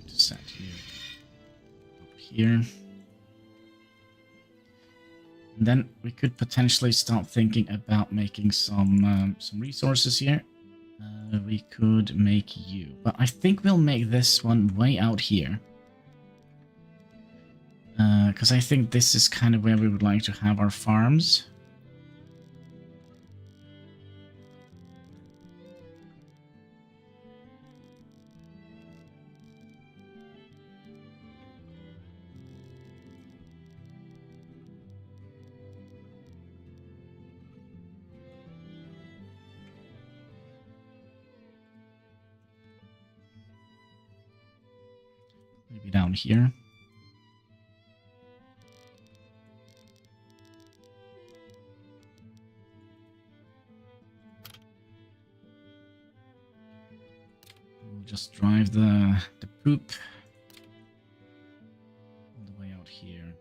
Set you up here. And then we could potentially start thinking about making some resources here. We could make you, but I think we'll make this one way out here. Because I think this is kind of where we would like to have our farms. Maybe down here. We'll just drive the poop all the way out here.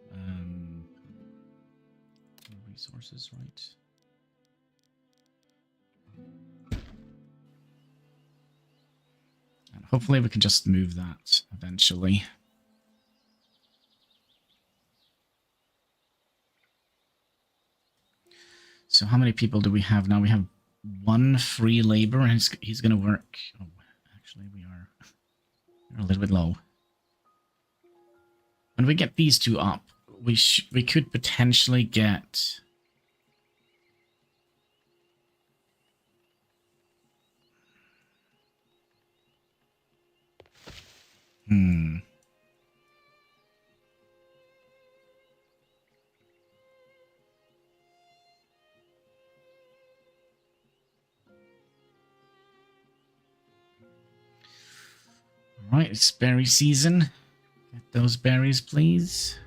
Resources, right? And hopefully we can just move that eventually. So how many people do we have now? We have one free labor, and he's going to work. Oh, actually, we're a little bit low. When we get these two up, we could potentially get. Alright, it's berry season. Get those berries, please.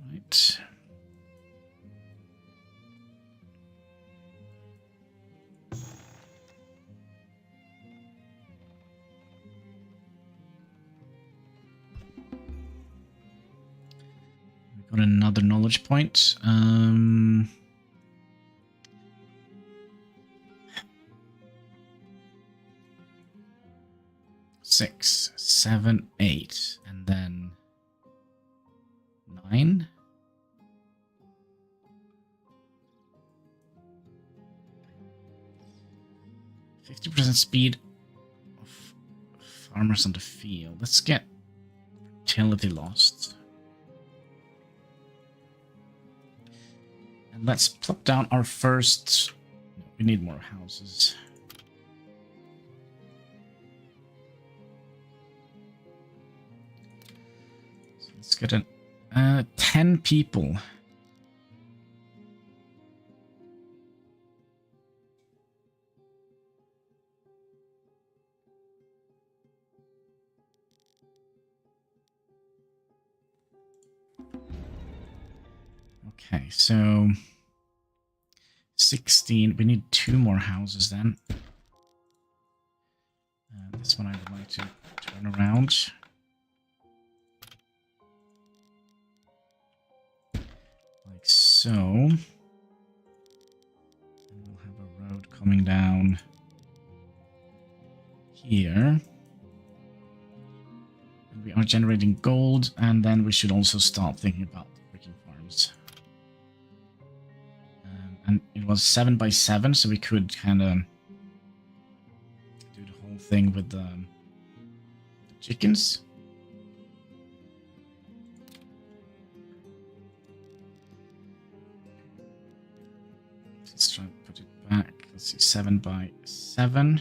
Right. Got another knowledge point. 6, 7, 8, and then 9. %50 speed of farmers on the field. Let's get fertility lost. And let's plop down our first... No, we need more houses. So let's get 10 people. Okay, so 16. We need 2 more houses then. This one I would like to turn around. Like so. And we'll have a road coming down here. And we are generating gold, and then we should also start thinking about freaking farms. And it was 7 by 7, so we could kind of do the whole thing with the chickens. Let's try and put it back. Let's see, 7 by 7.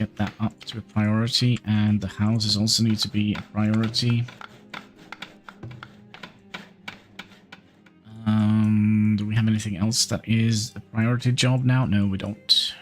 Get that up to a priority, and the houses also need to be a priority. Do we have anything else that is a priority job now? No, we don't.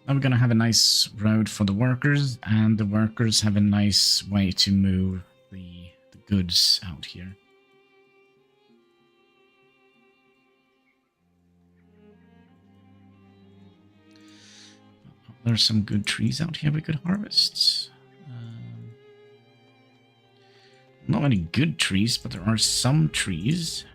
Now we're going to have a nice road for the workers, and the workers have a nice way to move the goods out here. There's some good trees out here we could harvest. Not many good trees, but there are some trees.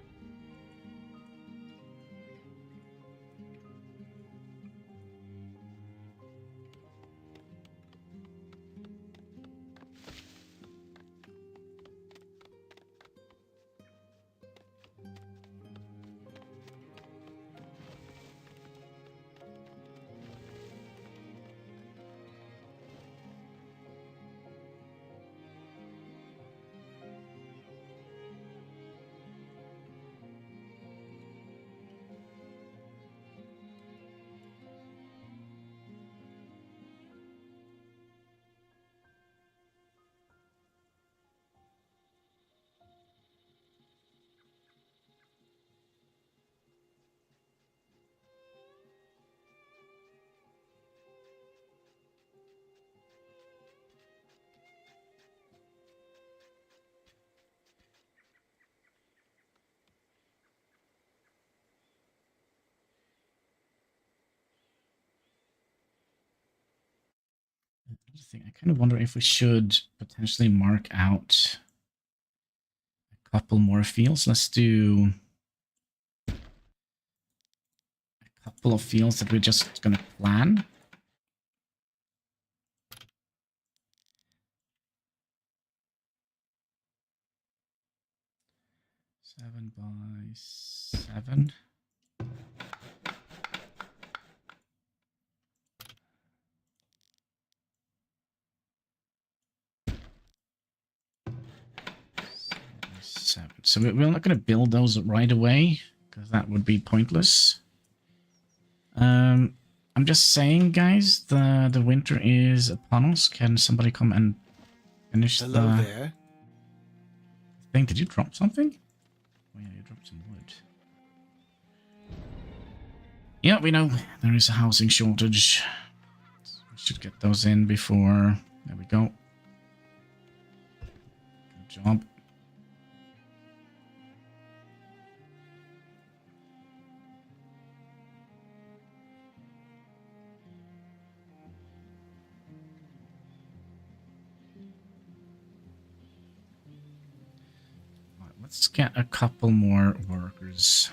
I kind of wonder if we should potentially mark out a couple more fields. Let's do a couple of fields that we're just going to plan. Seven by 7. 7. So we're not going to build those right away, because that would be pointless. I'm just saying, guys, the winter is upon us. Can somebody come and finish Hello the there. thing? Did you drop something? Oh yeah, you dropped some wood. Yeah, we know there is a housing shortage. We should get those in before... There we go. Good job. Right, let's get a couple more workers.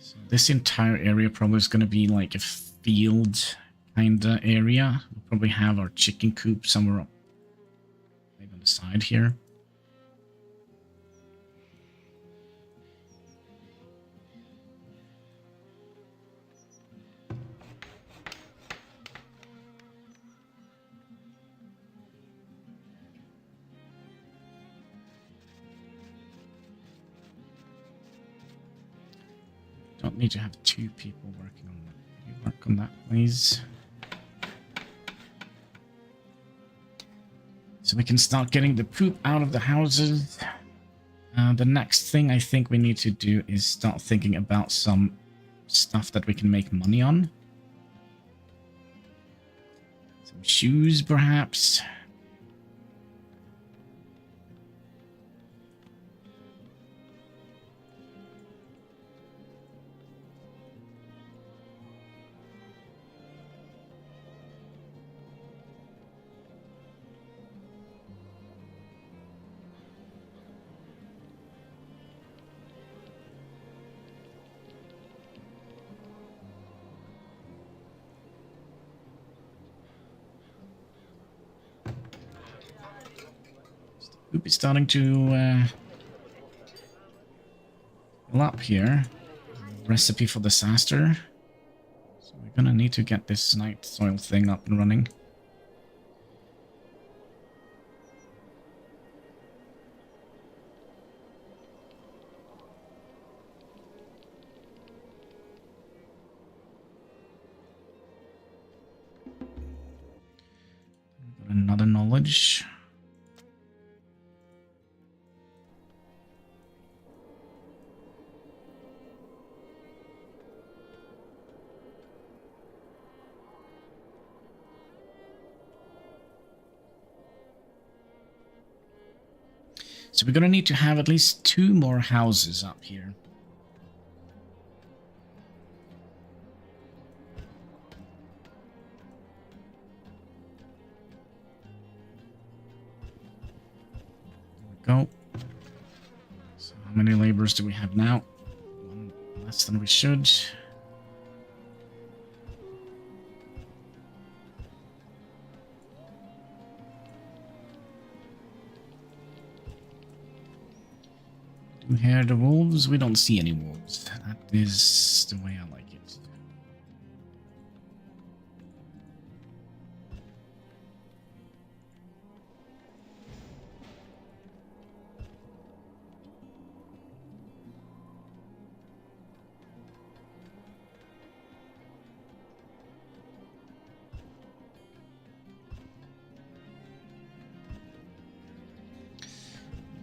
So this entire area probably is going to be like a field kind of area. We'll probably have our chicken coop somewhere up, maybe on the side here. Don't need to have 2 people working on that. Can you work on that, please? So we can start getting the poop out of the houses. The next thing I think we need to do is start thinking about some stuff that we can make money on. Some shoes, perhaps. Poop is starting to fill up here. Recipe for disaster. So we're gonna need to get this night soil thing up and running. Got another knowledge. So we're going to need to have at least 2 more houses up here. There we go. So how many laborers do we have now? 1 less than we should. Here the wolves, we don't see any wolves. That is the way I like it.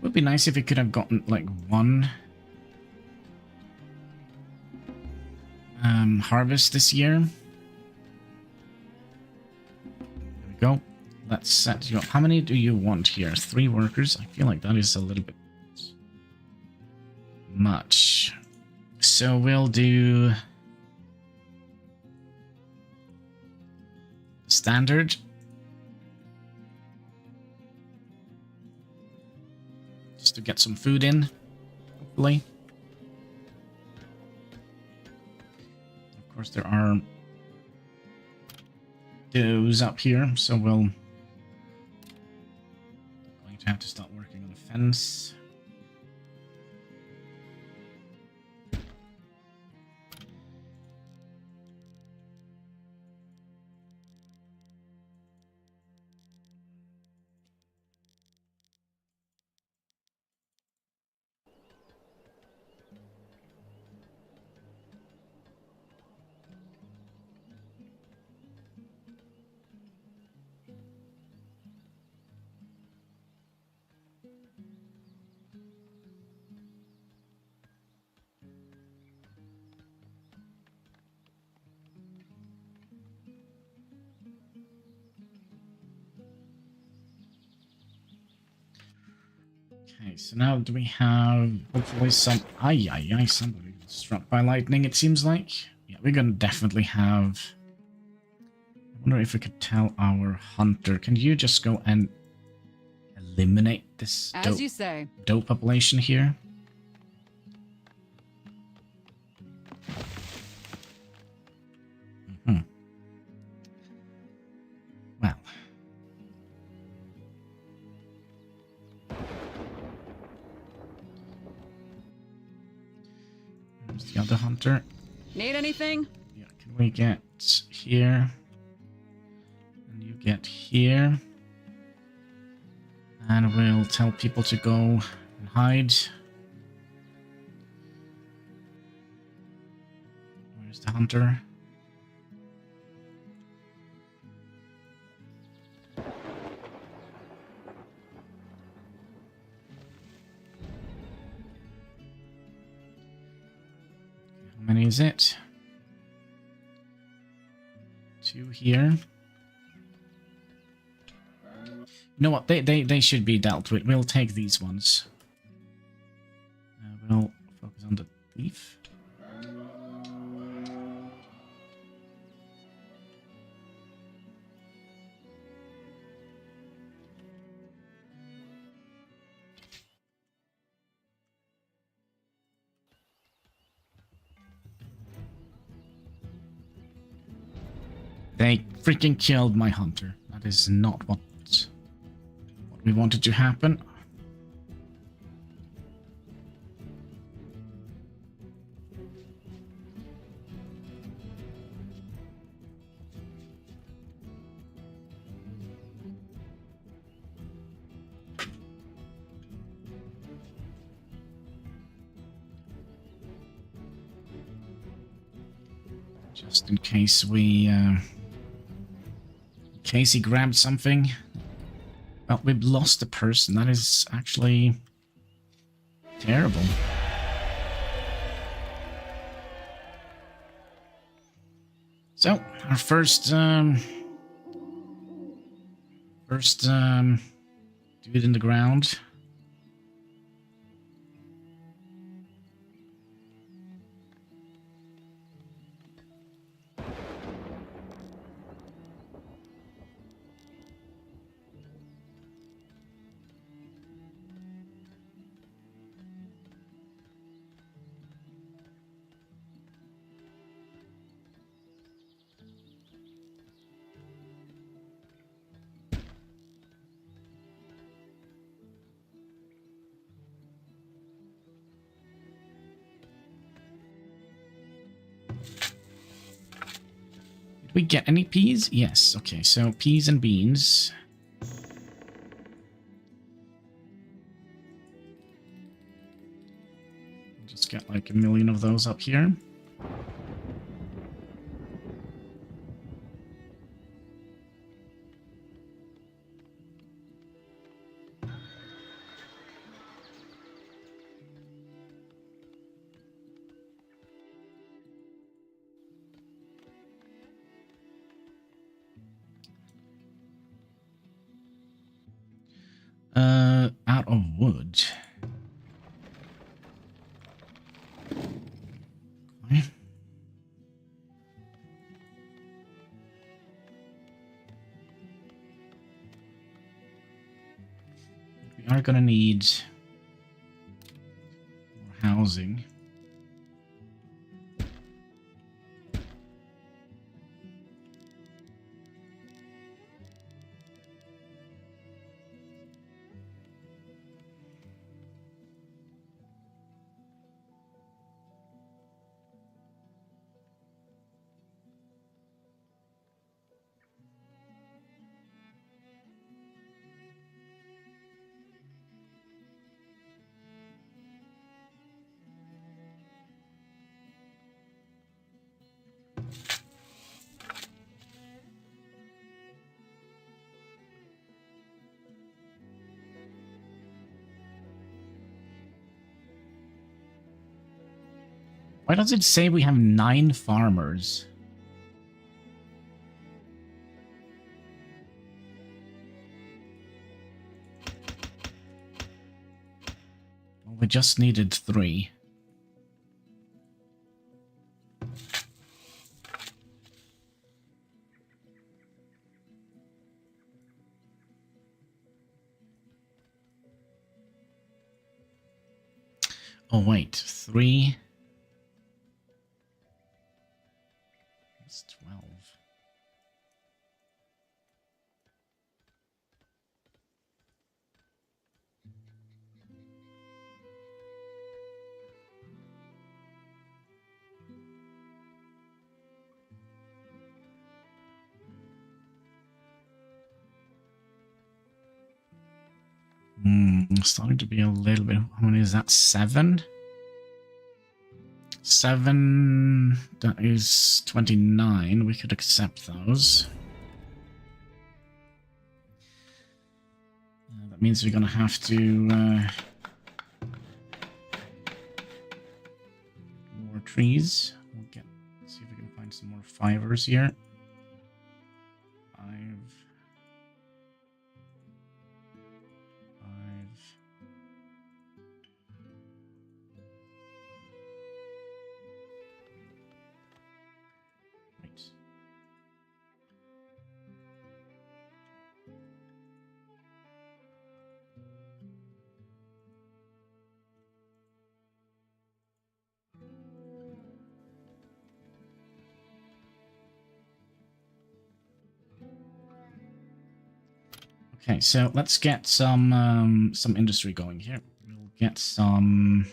Would be nice if we could have gotten like 1 harvest this year. There we go. Let's set you up. How many do you want here? 3 workers? I feel like that is a little bit much. So we'll do standard. Just to get some food in, hopefully. Of course, there are those up here, so we'll going to have to start working on the fence. Okay, so now do we have hopefully some... somebody got struck by lightning, it seems like. Yeah, we're gonna definitely have... I wonder if we could tell our hunter, can you just go and eliminate this As you say. dope population here? Well... There's the other hunter. Need anything? Yeah, can we get here? And you get here. And we'll tell people to go and hide. Where's the hunter? How many is it? 2 here. You know what? They should be dealt with. We'll take these ones. We'll focus on the thief. They freaking killed my hunter. That is not what we wanted to happen. Just in case we... in case he grabbed something. Well, we've lost a person. That is actually terrible. So, our first dude in the ground. We get any peas? Yes. Okay, so peas and beans. Just get like 1 million of those up here. Out of wood. Okay. We are gonna need more housing. does it say we have 9 farmers? Well, we just needed 3. Oh, wait. 3. That's 12. Starting to be a little bit... How many is that? 7? 7... That is 29. We could accept those. That means we're gonna have to... more trees. We'll see if we can find some more fibers here. 5... 5... Right. Okay, so let's get some industry going here. We'll get some...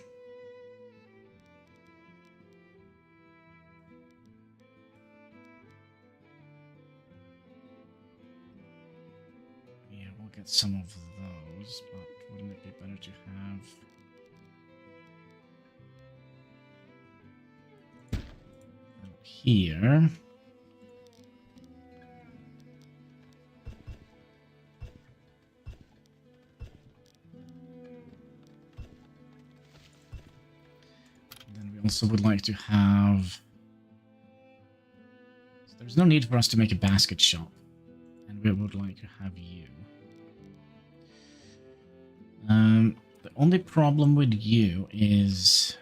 Yeah, we'll get some of those, but wouldn't it be better to have... here... Also would like to have... So there's no need for us to make a basket shop. And we would like to have you. The only problem with you is...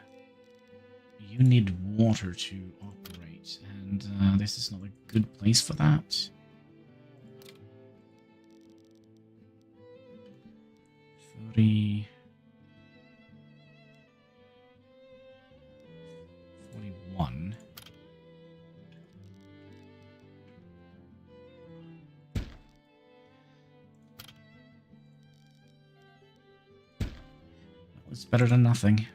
You need water to operate. And this is not a good place for that. 30... 41. Well, it's better than nothing.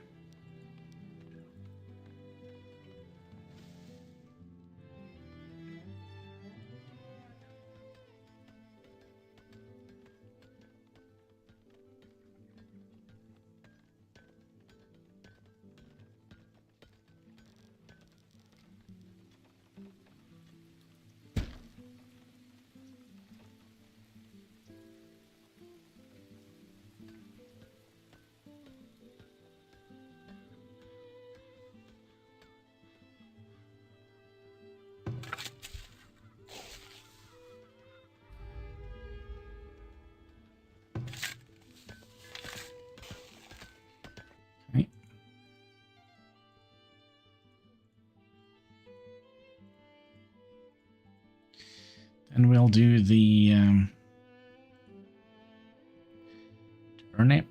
And we'll do the turnip.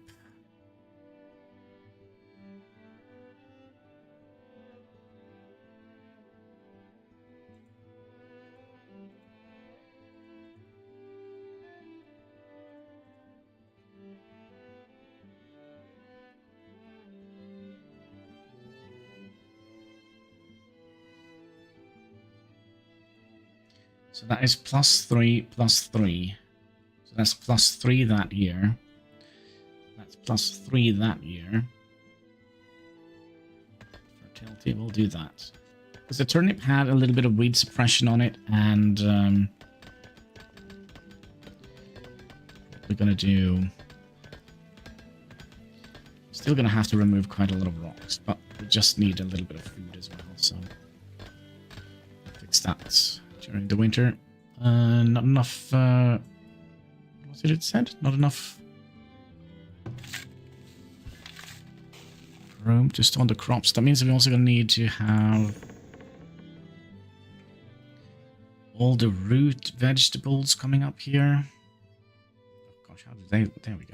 So that is +3, +3. So that's +3 that year. That's +3 that year. Fertility, we'll do that. Because the turnip had a little bit of weed suppression on it, and what we're going to do... Still going to have to remove quite a lot of rocks, but We just need a little bit of food as well, so fix that during the winter. Not enough. What was it said? Not enough room to store the crops. That means we're also going to need to have all the root vegetables coming up here. Oh gosh, how did they? There we go.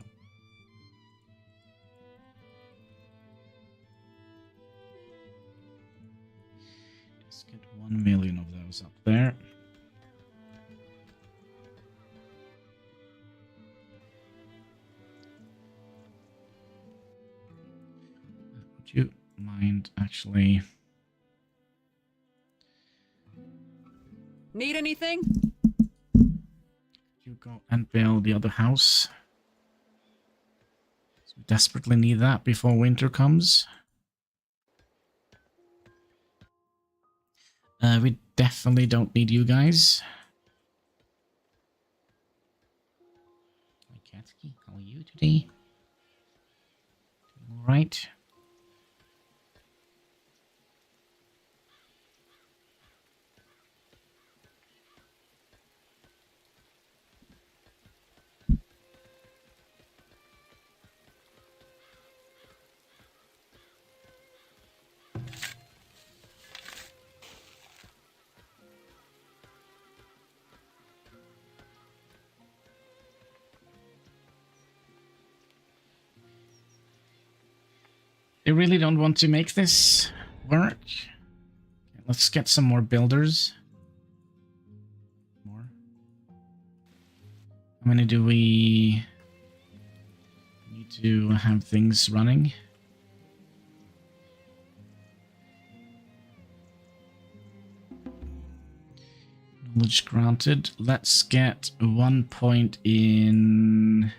Let's get 1 million of those up there. Would you mind actually? Need anything? You go and build the other house. So we desperately need that before winter comes. We definitely don't need you guys. Hi, Katsuki. How are you today? All right. They really don't want to make this work. Okay, let's get some more builders. More. How many do we need to have things running? Knowledge granted. Let's get 1 point in...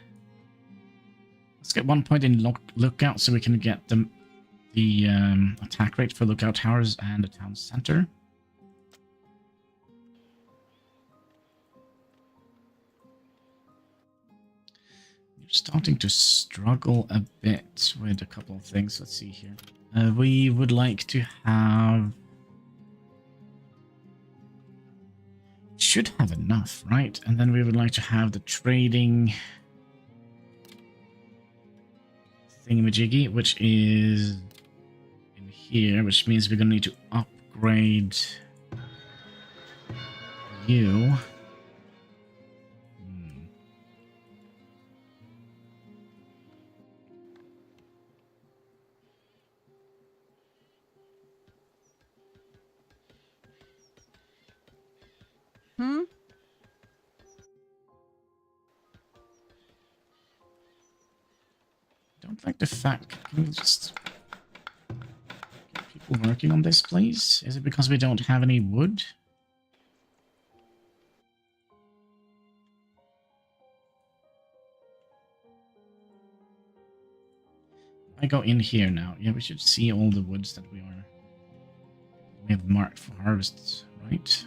Let's get 1 point in lookout so we can get the attack rate for lookout towers and the town center. You're starting to struggle a bit with a couple of things. Let's see here. We would like to have... Should have enough, right? And then we would like to have the trading... thingamajiggy, which is in here, which means we're gonna need to upgrade you. Don't like the fact. Can we just get people working on this, please? Is it because we don't have any wood? I go in here now. Yeah, we should see all the woods that we have marked for harvests, right?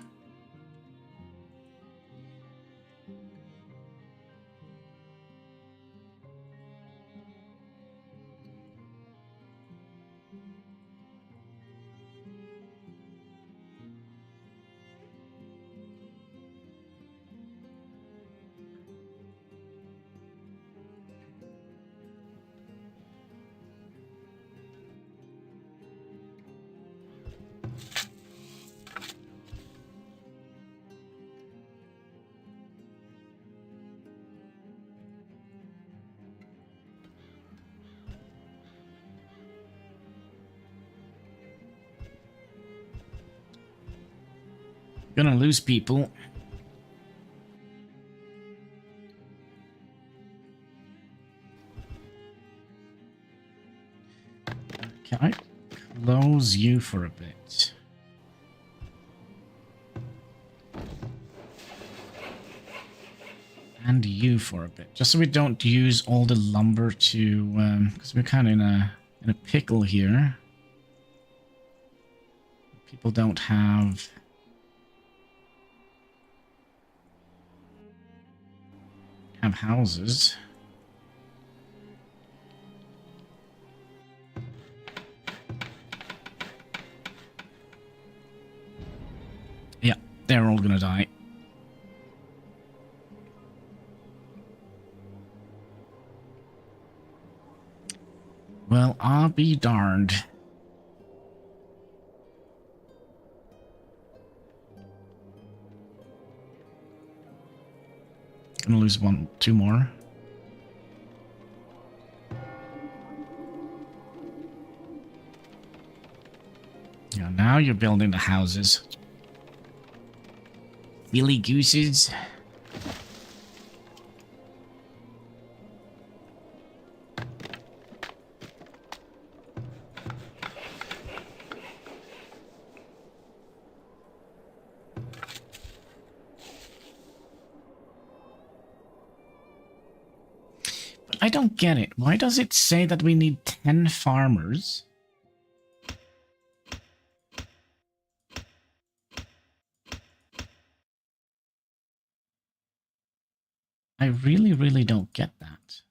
Gonna lose people. Can I close you for a bit? And you for a bit, just so we don't use all the lumber to, because we're kind of in a pickle here. People don't have houses. they're all gonna die. Well, I'll be darned. Gonna lose two more. Yeah, now you're building the houses. Billy gooses. But I don't get it. Why does it say that we need 10 farmers? I really, really don't get that.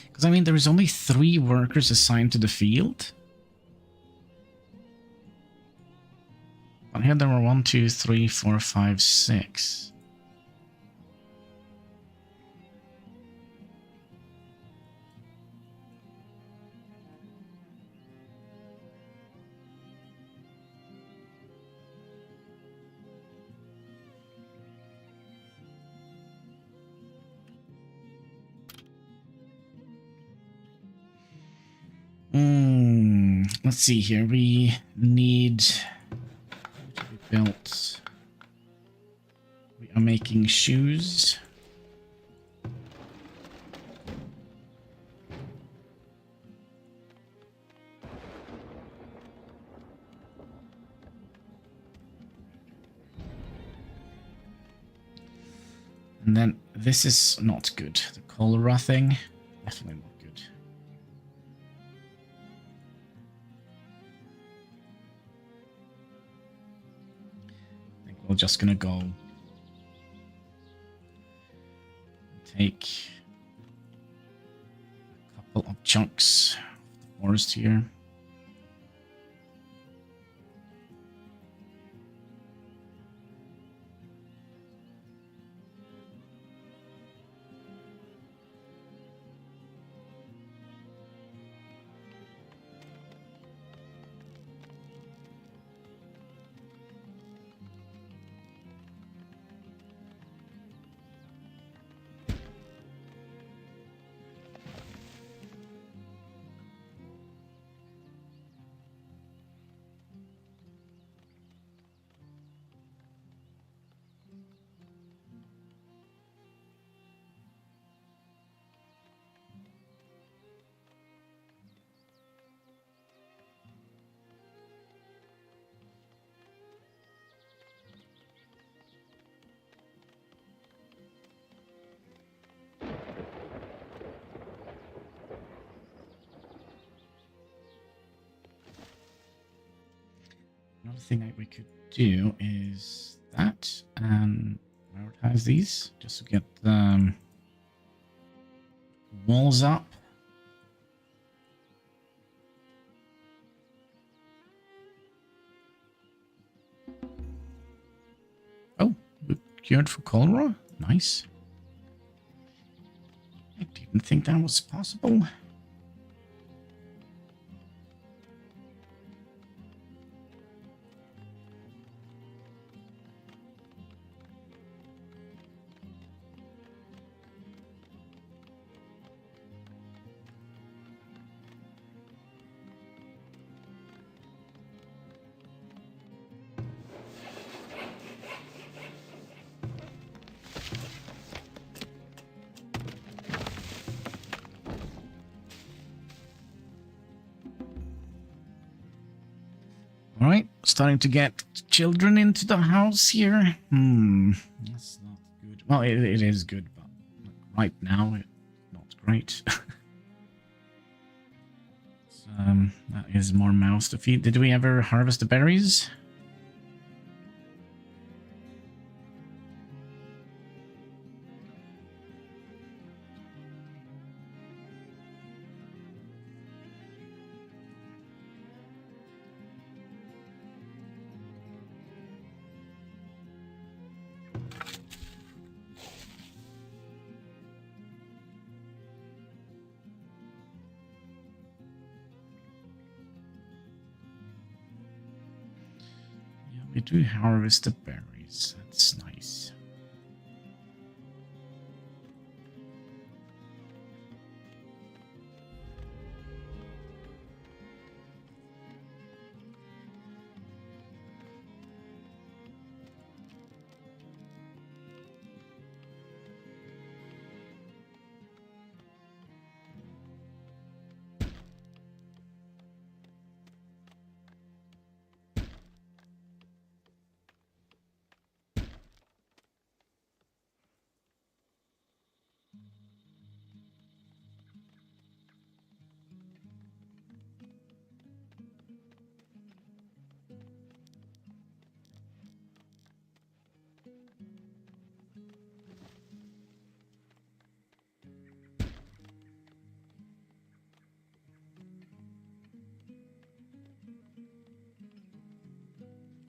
Because, I mean, there is only 3 workers assigned to the field. But here there were 1, 2, 3, 4, 5, 6. Let's see here. We need to be built. We are making shoes. And then this is not good. The cholera thing, definitely not good. I think we're just gonna go take a couple of chunks of the forest here. Another thing that we could do is that and prioritize these just to get the walls up. Oh, we cured for cholera? Nice. I didn't think that was possible. starting to get children into the house here. That's not good. Well, it is good, but right now, it's not great. So, that is more mouths to feed. Did we ever harvest the berries? We do harvest the berries. That's nice.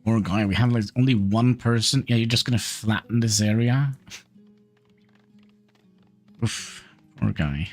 Poor guy, we have like only one person. Yeah, you're just gonna flatten this area. Oof, poor guy.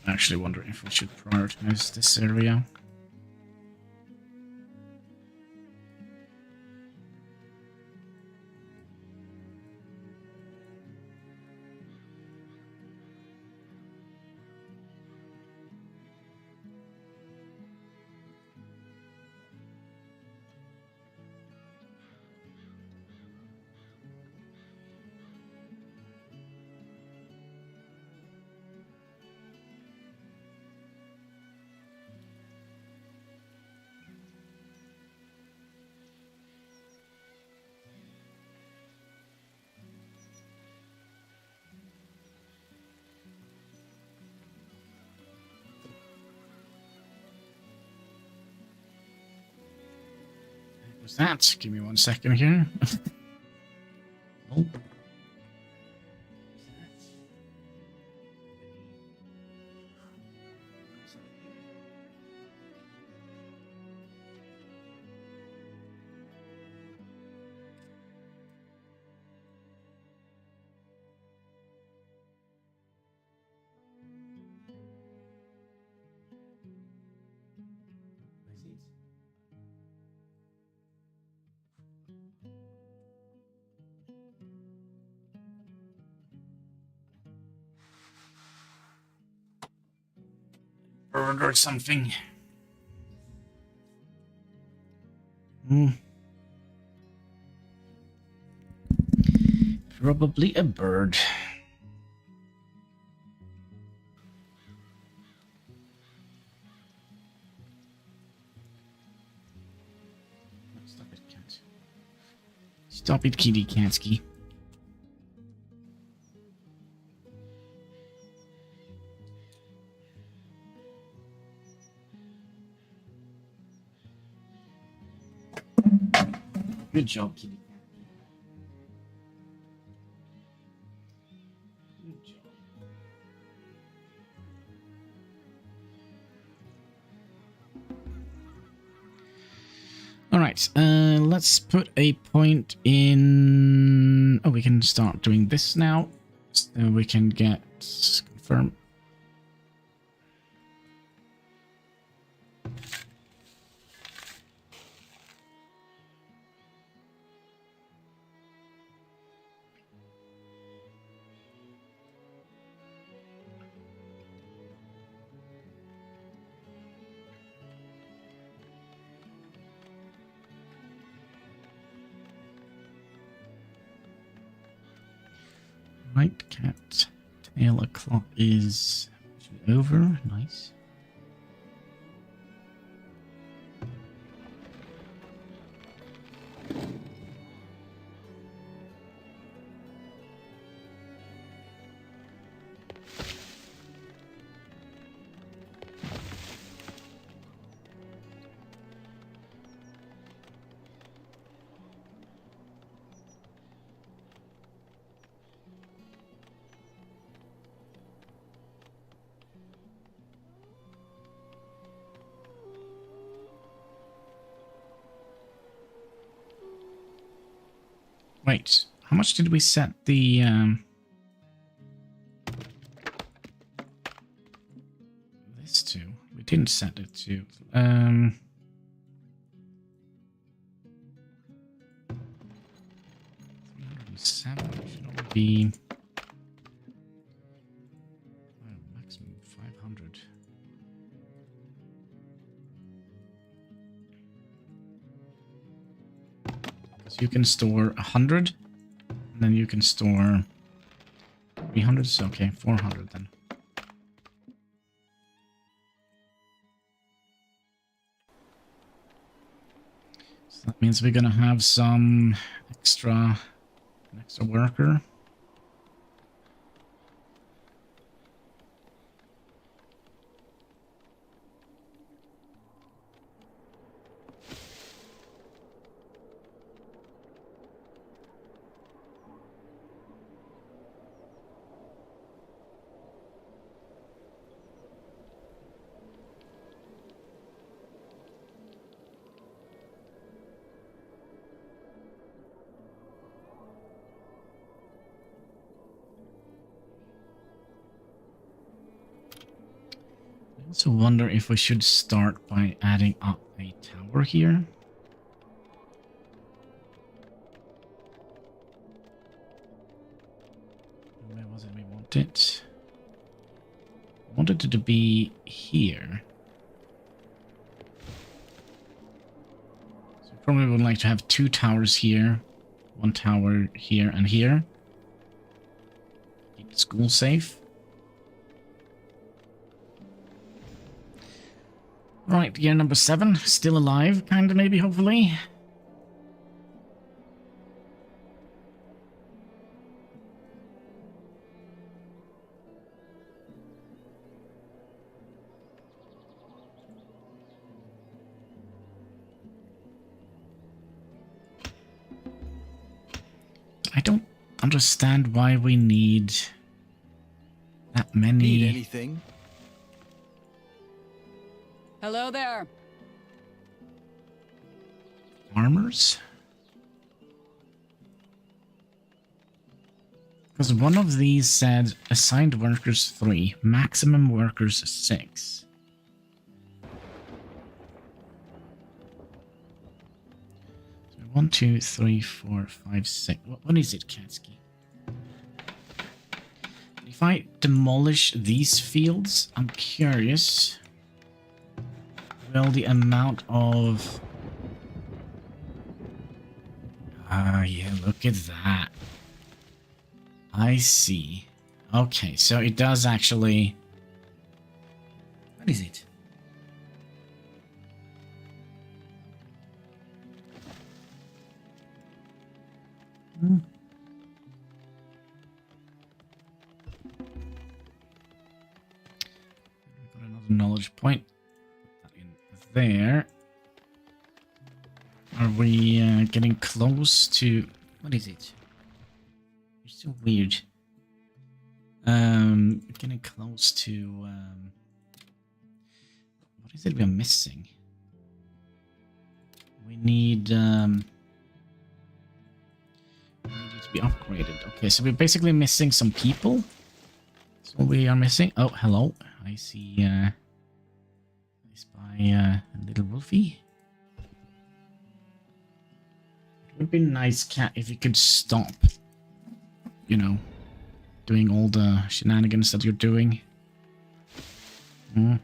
Actually wondering if we should prioritize this area. Was that? Give me 1 second here. Oh. Bird or something. Probably a bird. Stop it, cat. Stop it, kitty Katsky. Good job, kitty. Good job. All right, let's put a point in. Oh, we can start doing this now, so we can get confirm. Right, cat. Tail o'clock is over. Nice. Wait, how much did we set the this to? We didn't set it to 307 should only be maximum 500. So you can store 100, and then you can store 300. So okay, 400 then. So that means we're gonna have some an extra worker. I also wonder if we should start by adding up a tower here. Where was it we wanted? We wanted it to be here. So probably would like to have 2 towers here, 1 tower here and here. Keep the school safe. Right, year number 7, still alive, kind of, maybe, hopefully. I don't understand why we need that many. Need anything? Hello there. Armors? Because one of these said assigned workers 3, maximum workers 6. So 1, 2, 3, 4, 5, 6. What is it, Katsky? If I demolish these fields, I'm curious. Well, the amount of... yeah, look at that. I see. Okay, so it does actually... What is it? Hmm. We've got another knowledge point. Put that in there. Are we getting close to... What is it? You're so weird. Getting close to... what is it we're missing? We need... we need it to be upgraded. Okay, so we're basically missing some people. That's what we are missing. Oh, hello. I see... I spy a little wolfie. It would be nice, cat, if you could stop, you know, doing all the shenanigans that you're doing. Hmm.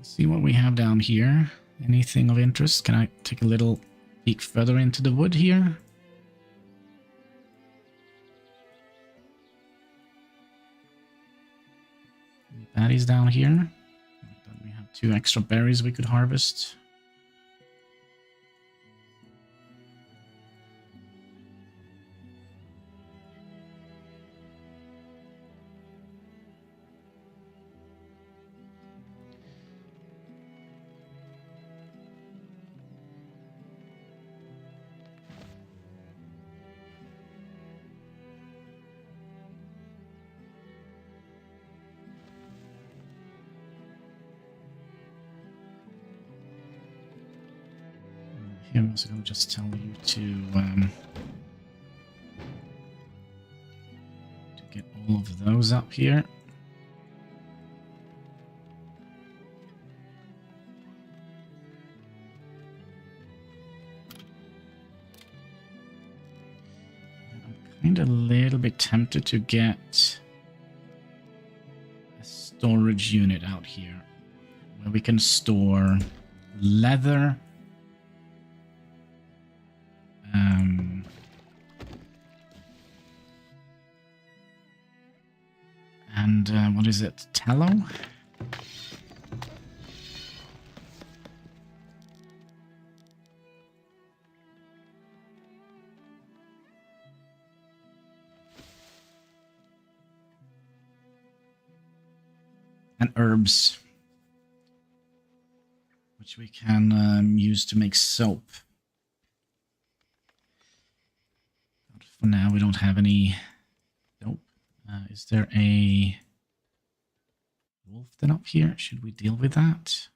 see what we have down here. Anything of interest? Can I take a little peek further into the wood here? Any baddies down here? Then we have 2 extra berries we could harvest. Here I'm also going to just tell you to get all of those up here. I'm kind of a little bit tempted to get a storage unit out here where we can store leather. And what is it? Tallow? And herbs, which we can use to make soap. But for now, we don't have any. Nope. Is there a wolf then up here? Should we deal with that?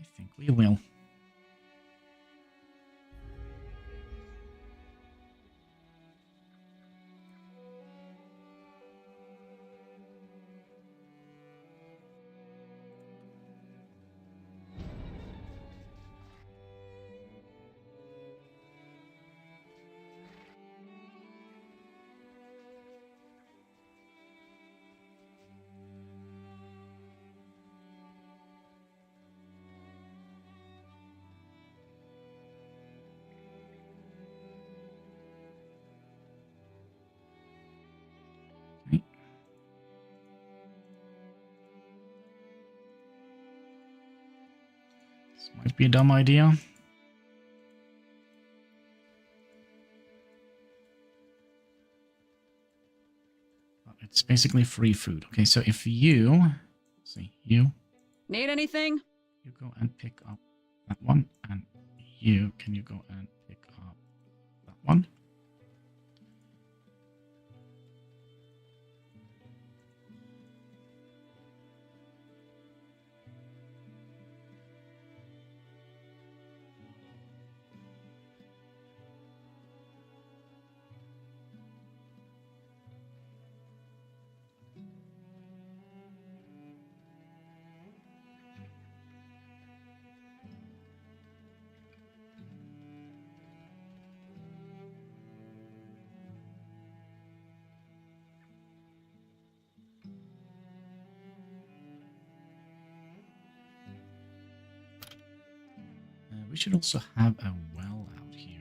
I think we will. This might be a dumb idea. But it's basically free food. Okay, so if you... Let's see, you Need anything? go and pick up that one. And can you go and pick up that one? We should also have a well out here.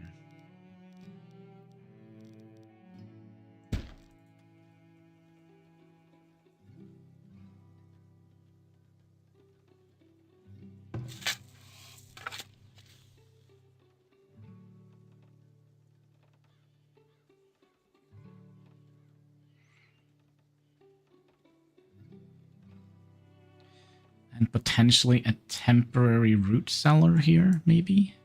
And potentially a temporary root cellar here, maybe?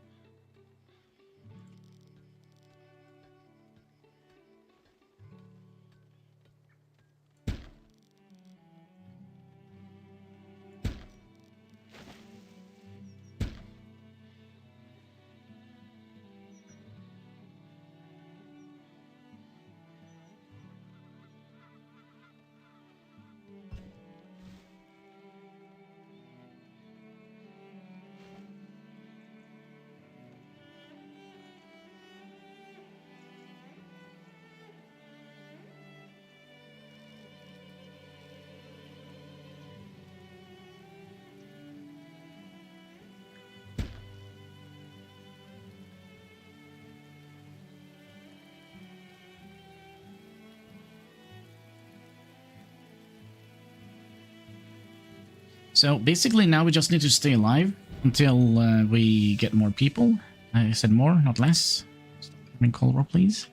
So basically now we just need to stay alive until we get more people. I said more, not less. Stop having cholera, please.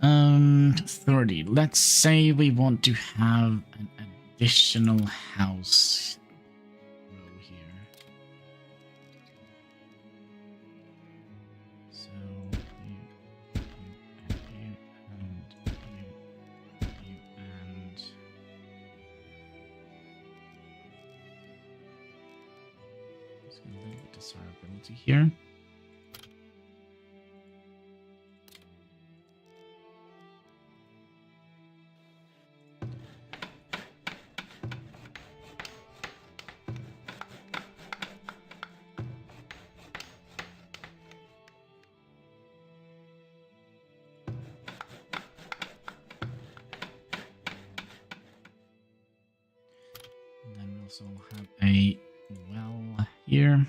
30. Let's say we want to have an additional house row here. So you and just a little bit desirability here. Also have a well here.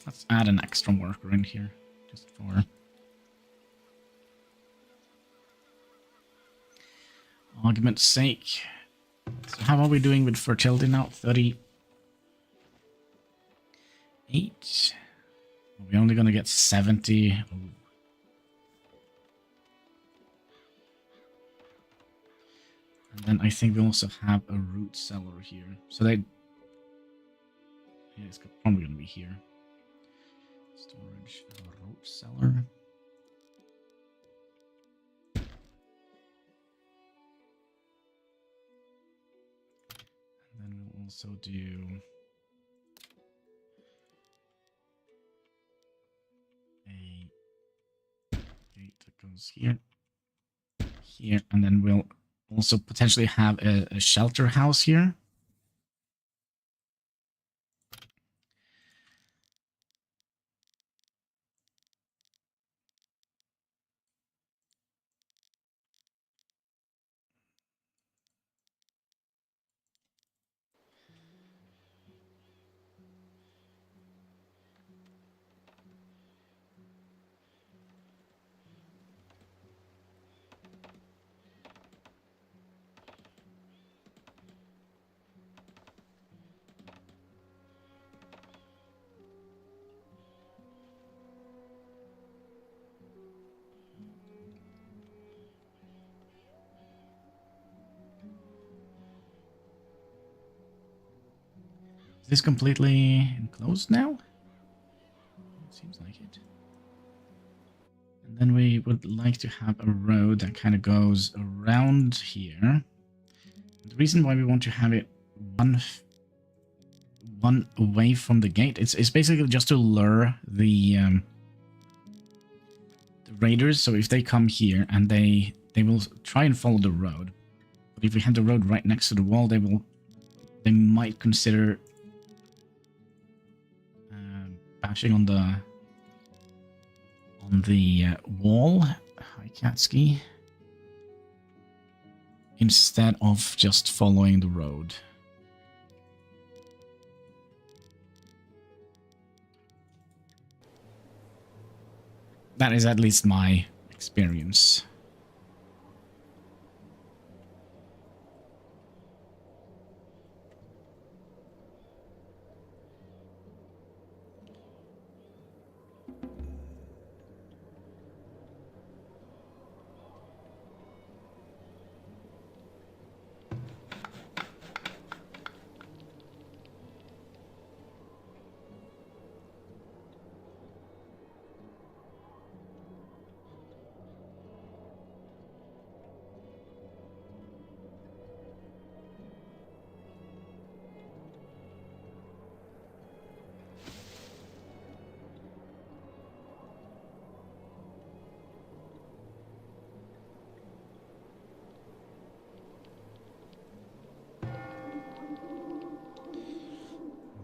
Let's add an extra worker in here, just for argument's sake. So how are we doing with fertility now? 38. We're only going to get 70. Ooh. And then I think we also have a root cellar here. So they... Yeah, it's probably going to be here. Storage, root cellar. And then we'll also do... a gate that goes here, here, and then we'll also potentially have a shelter house here. Is this completely enclosed now? It seems like it. And then we would like to have a road that kind of goes around here. The reason why we want to have it one away from the gate, it's basically just to lure the raiders. So if they come here and they will try and follow the road, but if we have the road right next to the wall, they might consider bashing on the wall. Hi, Katski. Instead of just following the road. That is at least my experience.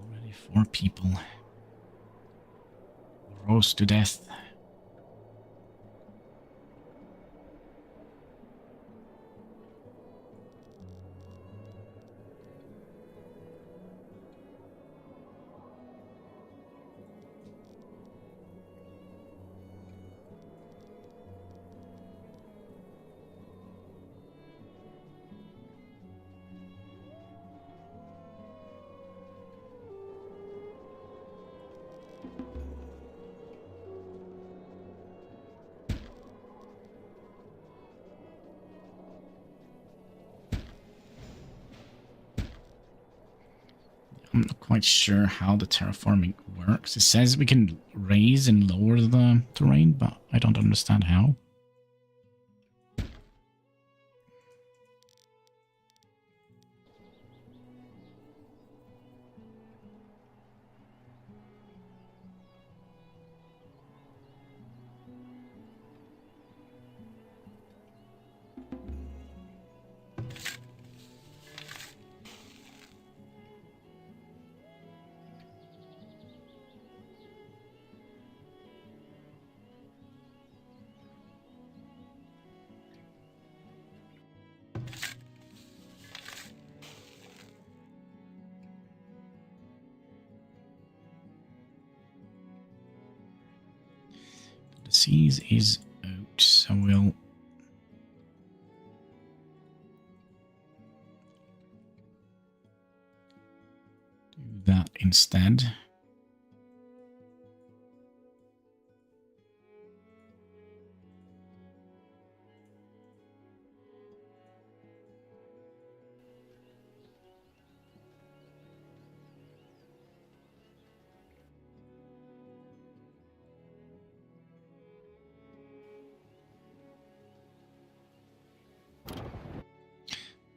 Already 4 people. Roast to death. quite sure how the terraforming works. It says we can raise and lower the terrain, but I don't understand how. The disease is out, so we'll do that instead.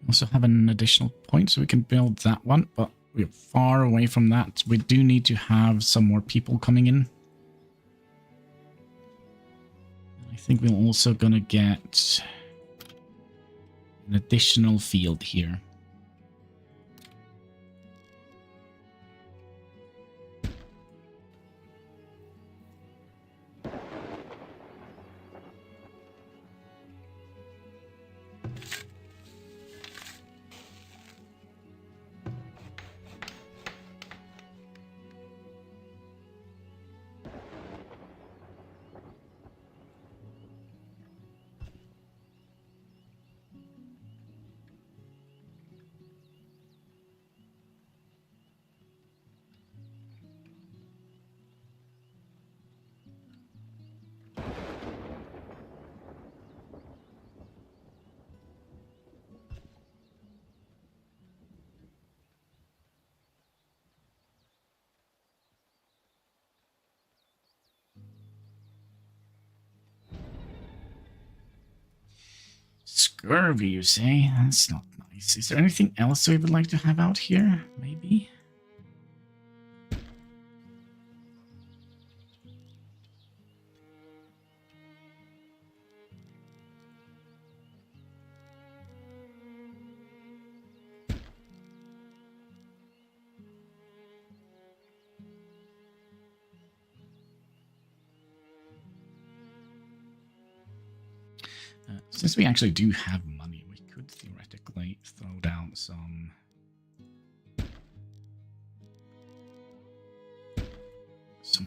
Also have an additional point, so we can build that one, but we're far away from that. We do need to have some more people coming in. I think we're also gonna get an additional field here. Scurvy, you say? That's not nice. Is there anything else we would like to have out here? Maybe? Since we actually do have money, we could theoretically throw down some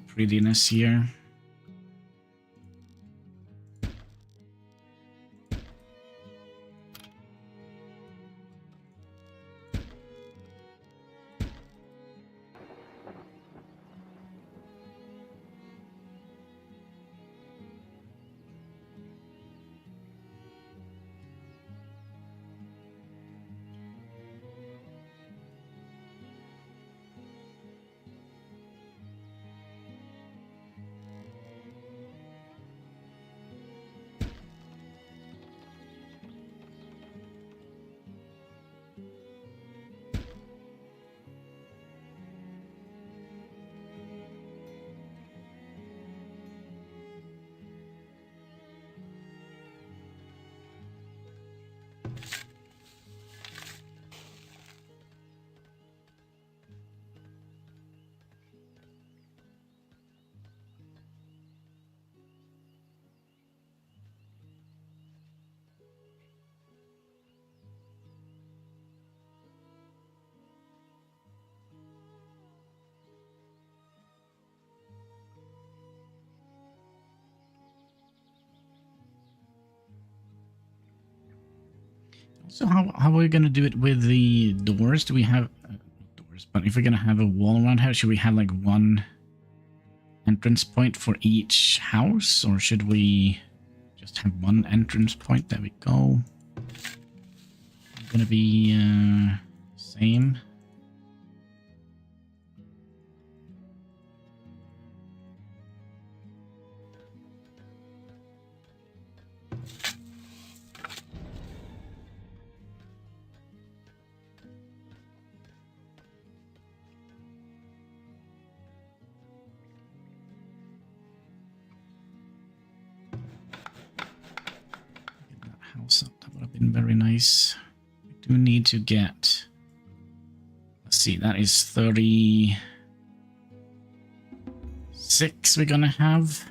prettiness here. So how are we going to do it with the doors? Do we have doors? But if we're going to have a wall around here, should we have like one entrance point for each house? Or should we just have one entrance point? There we go. Going to be same. looking very nice. We do need to get... Let's see, that is 36 we're gonna have.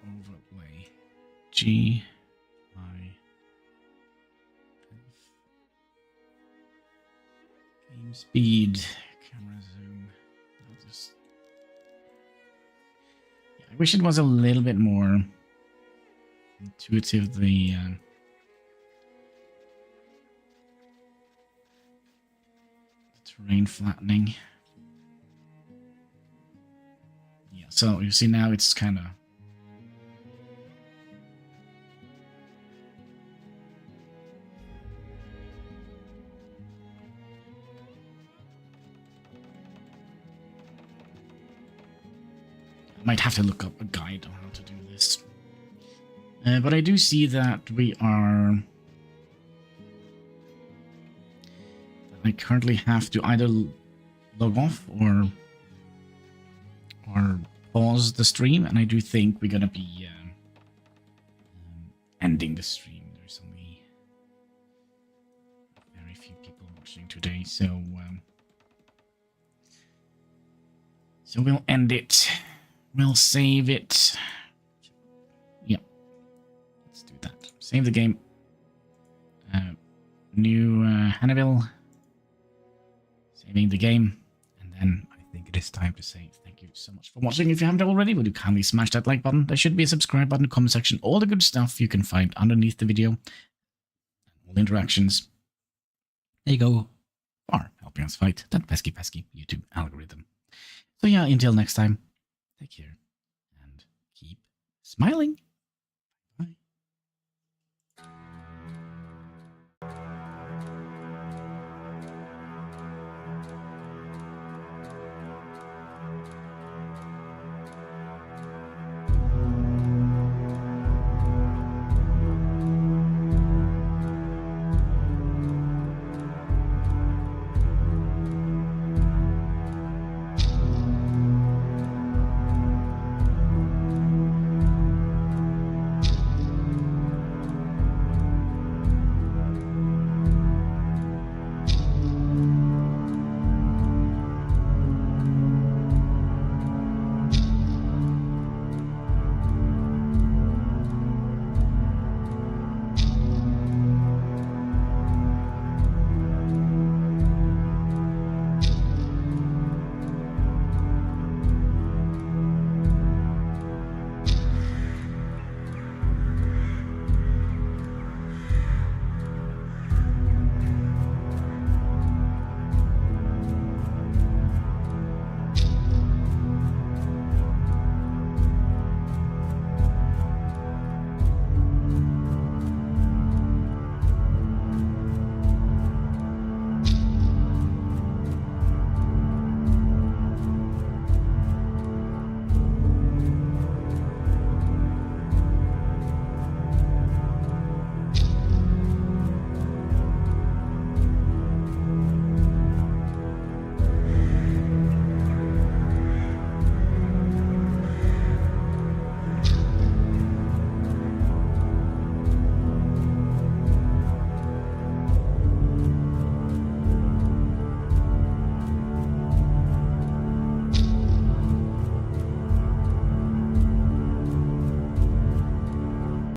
Overlay G I game speed camera zoom. I'll just... yeah, I wish it was a little bit more intuitive, the terrain flattening. Yeah, so you see now it's kind of... I might have to look up a guide on how to do this. But I do see that we are... I currently have to either log off or pause the stream, and I do think we're gonna be ending the stream. There's only very few people watching today, so we'll end it. We'll save it. Yeah, let's do that. Save the game. New Hanniville. Saving the game. And then I think it is time to say thank you so much for watching. If you haven't already, would you kindly smash that like button? There should be a subscribe button in the comment section. All the good stuff you can find underneath the video. All the interactions. There you go. For helping us fight that pesky YouTube algorithm. So yeah, until next time. Take care and keep smiling.